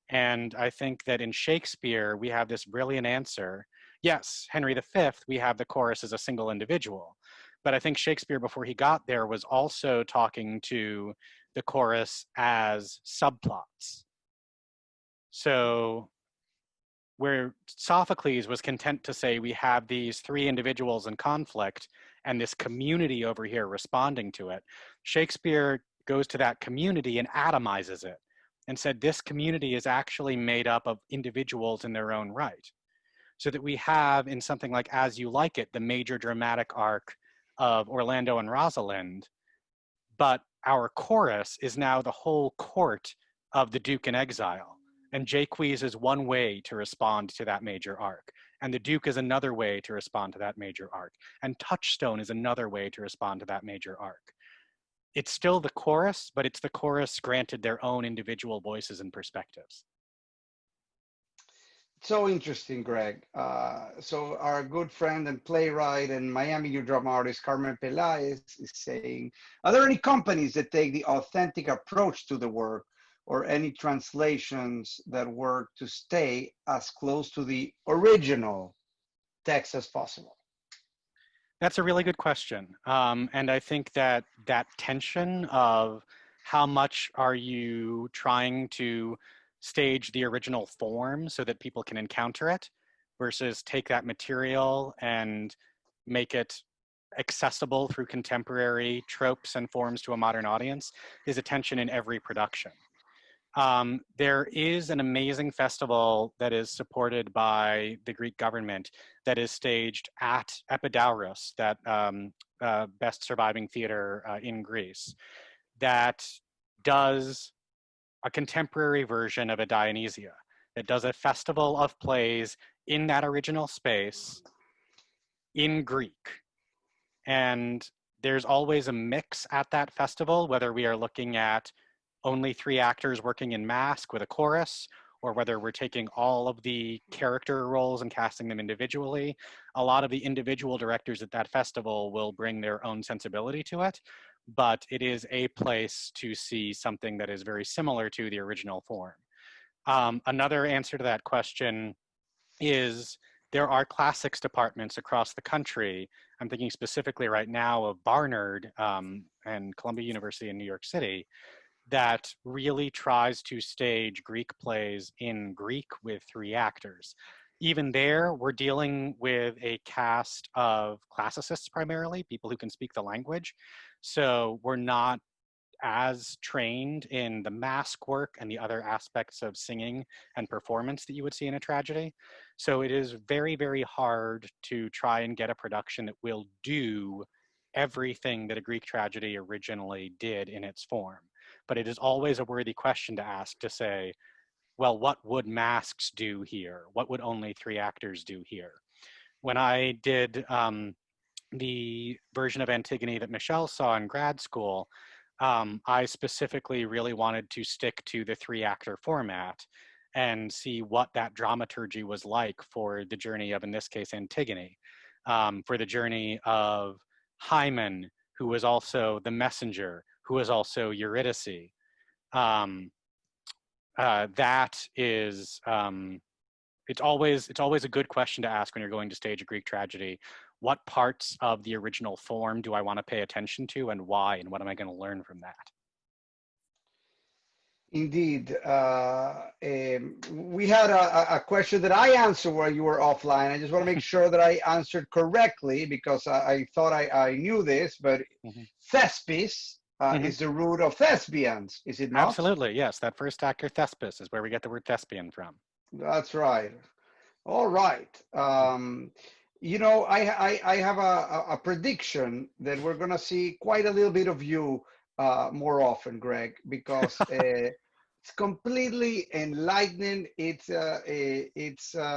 And I think that in Shakespeare, we have this brilliant answer. Yes, Henry V, we have the chorus as a single individual. But I think Shakespeare, before he got there, was also talking to the chorus as subplots. So where Sophocles was content to say we have these three individuals in conflict and this community over here responding to it, Shakespeare goes to that community and atomizes it and said this community is actually made up of individuals in their own right. So that we have in something like As You Like It, the major dramatic arc of Orlando and Rosalind, but our chorus is now the whole court of the Duke in exile. And Jaques is one way to respond to that major arc. And the Duke is another way to respond to that major arc. And Touchstone is another way to respond to that major arc. It's still the chorus, but it's the chorus granted their own individual voices and perspectives. So interesting, Greg. So our good friend and playwright and Miami New Drama artist Carmen Peláez is saying, are there any companies that take the authentic approach to the work, or any translations that work to stay as close to the original text as possible? That's a really good question. And I think that that tension of how much are you trying to stage the original form so that people can encounter it versus take that material and make it accessible through contemporary tropes and forms to a modern audience is a tension in every production. There is an amazing festival that is supported by the Greek government that is staged at Epidauros, that best surviving theater in Greece, that does a contemporary version of a Dionysia. It does a festival of plays in that original space in Greek. And there's always a mix at that festival, whether we are looking at only 3 actors working in mask with a chorus, or whether we're taking all of the character roles and casting them individually. A lot of the individual directors at that festival will bring their own sensibility to it, but it is a place to see something that is very similar to the original form. Another answer to that question is there are classics departments across the country. I'm thinking specifically right now of Barnard and Columbia University in New York City, that really tries to stage Greek plays in Greek with 3 actors. Even there, we're dealing with a cast of classicists primarily, people who can speak the language. So we're not as trained in the mask work and the other aspects of singing and performance that you would see in a tragedy. So it is very, very hard to try and get a production that will do everything that a Greek tragedy originally did in its form. But it is always a worthy question to ask, to say, well, what would masks do here? What would only 3 actors do here? When I did the version of Antigone that Michelle saw in grad school, I specifically really wanted to stick to the 3-actor format and see what that dramaturgy was like for the journey of, in this case, Antigone, for the journey of Hymen, who was also the messenger, who was also Eurydice. That is, it's always a good question to ask when you're going to stage a Greek tragedy. What parts of the original form do I want to pay attention to, and why, and what am I going to learn from that? Indeed. We had a question that I answered while you were offline. I just want to make sure that I answered correctly, because I thought I knew this, but Thespis is the root of thespians, is it not? Absolutely, yes. That first actor, Thespis, is where we get the word thespian from. That's right. All right. You know, I have a prediction that we're going to see quite a little bit of you more often, Greg, because it's completely enlightening. It's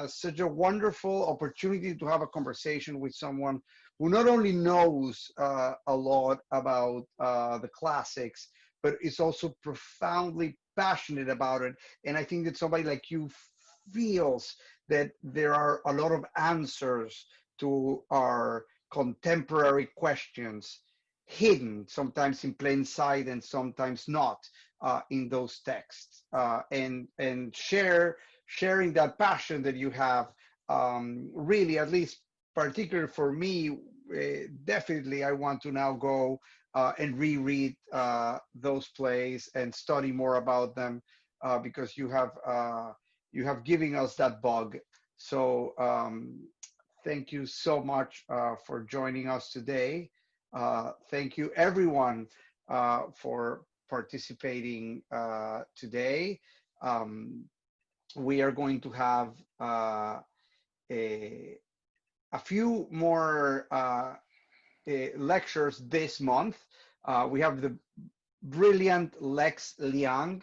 such a wonderful opportunity to have a conversation with someone who not only knows a lot about the classics, but is also profoundly passionate about it. And I think that somebody like you feels that there are a lot of answers to our contemporary questions hidden, sometimes in plain sight and sometimes not, in those texts. And sharing that passion that you have, really, at least particularly for me, definitely I want to now go and reread those plays and study more about them, because you have given us that bug. So thank you so much for joining us today. Thank you everyone for participating today. We are going to have a few more lectures this month. We have the brilliant Lex Liang,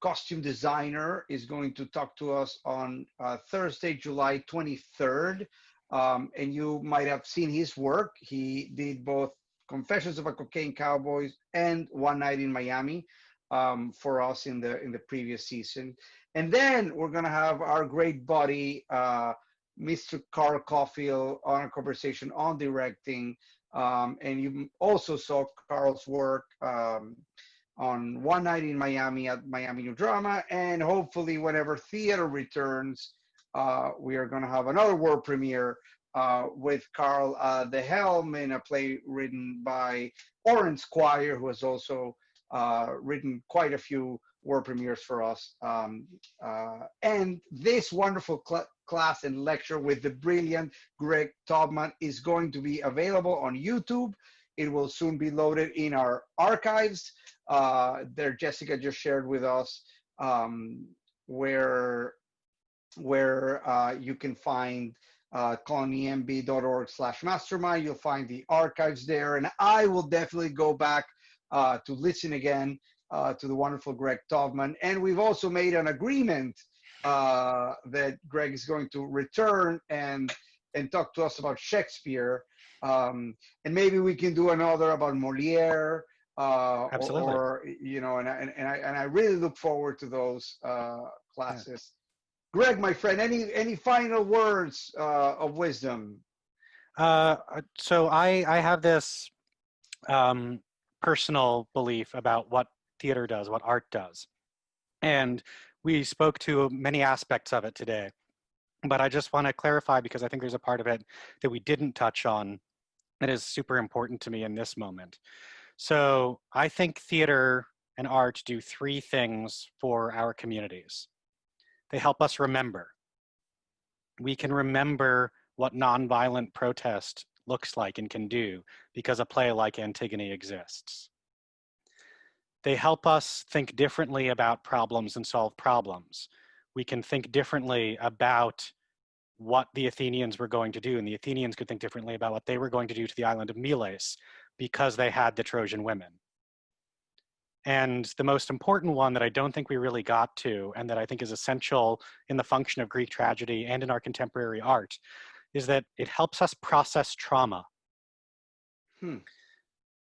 costume designer, is going to talk to us on Thursday, July 23rd. And you might have seen his work. He did both Confessions of a Cocaine Cowboy and One Night in Miami for us in the previous season. And then we're going to have our great buddy, Mr. Carl Caulfield, on a conversation on directing. And you also saw Carl's work on One Night in Miami at Miami New Drama. And hopefully whenever theater returns, we are going to have another world premiere with Carl at the helm, in a play written by Oren Squire, who has also written quite a few world premieres for us. And this wonderful class and lecture with the brilliant Greg Taubman is going to be available on YouTube. It will soon be loaded in our archives. There, Jessica just shared with us where you can find colonymb.org/mastermind. You'll find the archives there, and I will definitely go back to listen again to the wonderful Greg Taubman. And we've also made an agreement that Greg is going to return and talk to us about Shakespeare, and maybe we can do another about Moliere, Absolutely. or you know, and I really look forward to those classes. Yeah. Greg, my friend, any final words of wisdom? So I have this personal belief about what theater does, what art does. And we spoke to many aspects of it today. But I just want to clarify, because I think there's a part of it that we didn't touch on that is super important to me in this moment. So I think theater and art do three things for our communities. They help us remember. We can remember what nonviolent protest looks like and can do because a play like Antigone exists. They help us think differently about problems and solve problems. We can think differently about what the Athenians were going to do, and the Athenians could think differently about what they were going to do to the island of Miles because they had the Trojan women. And the most important one that I don't think we really got to, and that I think is essential in the function of Greek tragedy and in our contemporary art, is that it helps us process trauma.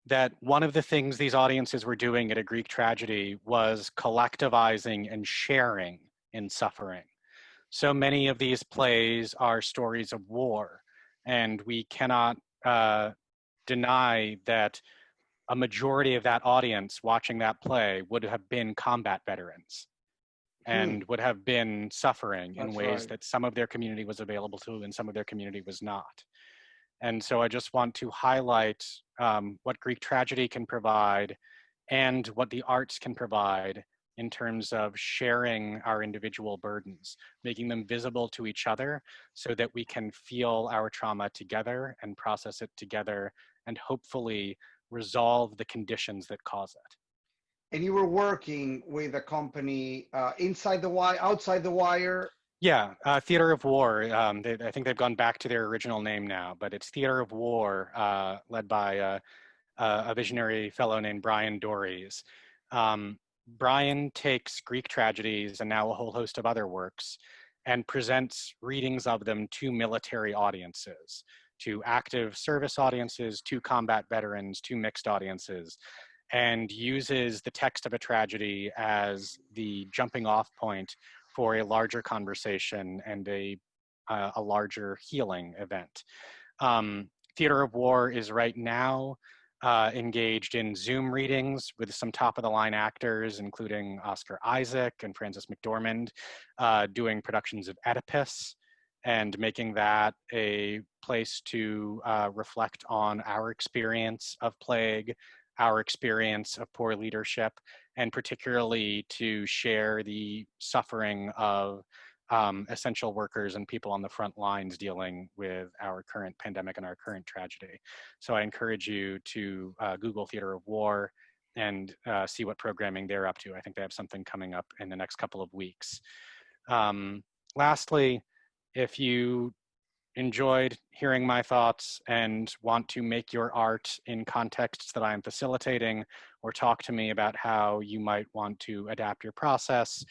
That one of the things these audiences were doing at a Greek tragedy was collectivizing and sharing in suffering. So many of these plays are stories of war, and we cannot deny that a majority of that audience watching that play would have been combat veterans and would have been suffering in ways that some of their community was available to and some of their community was not. And so I just want to highlight what Greek tragedy can provide and what the arts can provide in terms of sharing our individual burdens, making them visible to each other so that we can feel our trauma together and process it together and hopefully resolve the conditions that cause it. And you were working with a company inside the wire, outside the wire? Yeah, Theater of War. I think they've gone back to their original name now, but it's Theater of War, led by a visionary fellow named Brian Dorries. Brian takes Greek tragedies and now a whole host of other works and presents readings of them to military audiences, to active service audiences, to combat veterans, to mixed audiences, and uses the text of a tragedy as the jumping off point for a larger conversation and a larger healing event. Theater of War is right now engaged in Zoom readings with some top-of-the-line actors, including Oscar Isaac and Frances McDormand, doing productions of Oedipus and making that a place to reflect on our experience of plague, our experience of poor leadership, and particularly to share the suffering of essential workers and people on the front lines dealing with our current pandemic and our current tragedy. So I encourage you to Google Theater of War and see what programming they're up to. I think they have something coming up in the next couple of weeks. Lastly, if you enjoyed hearing my thoughts and want to make your art in contexts that I'm facilitating, or talk to me about how you might want to adapt your process,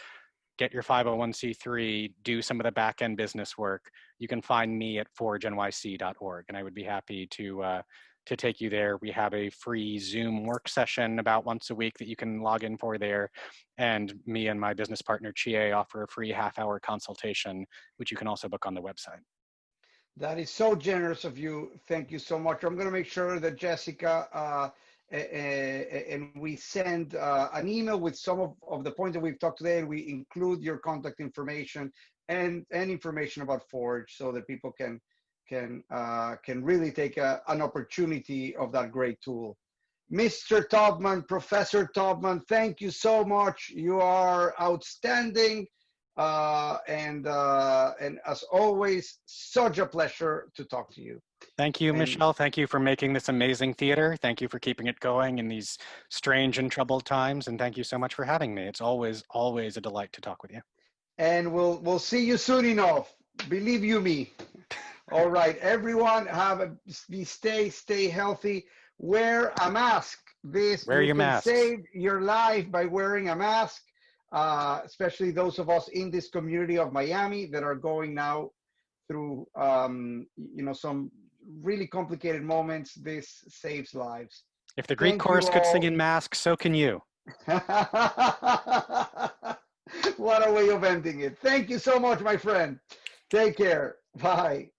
get your 501c3, do some of the back-end business work, you can find me at forgenyc.org, and I would be happy to take you there. We have a free Zoom work session about once a week that you can log in for there, and me and my business partner, Chie, offer a free half-hour consultation, which you can also book on the website. That is so generous of you. Thank you so much. I'm going to make sure that Jessica and we send an email with some of the points that we've talked today, and we include your contact information and information about Forge so that people can really take an opportunity of that great tool. Mr. Taubman, Professor Taubman, thank you so much. You are outstanding. And as always, such a pleasure to talk to you. Thank you, And Michelle. Thank you for making this amazing theater. Thank you for keeping it going in these strange and troubled times. And thank you so much for having me. It's always, always a delight to talk with you. and we'll see you soon enough. Believe you me. All right, everyone, stay healthy. Wear a mask. Wear You your can masks. save your life by wearing a mask. Especially those of us in this community of Miami that are going now through some really complicated moments. This saves lives. If the Greek Thank you chorus could sing all. in masks, so can you. What a way of ending it. Thank you so much, my friend. Take care. Bye.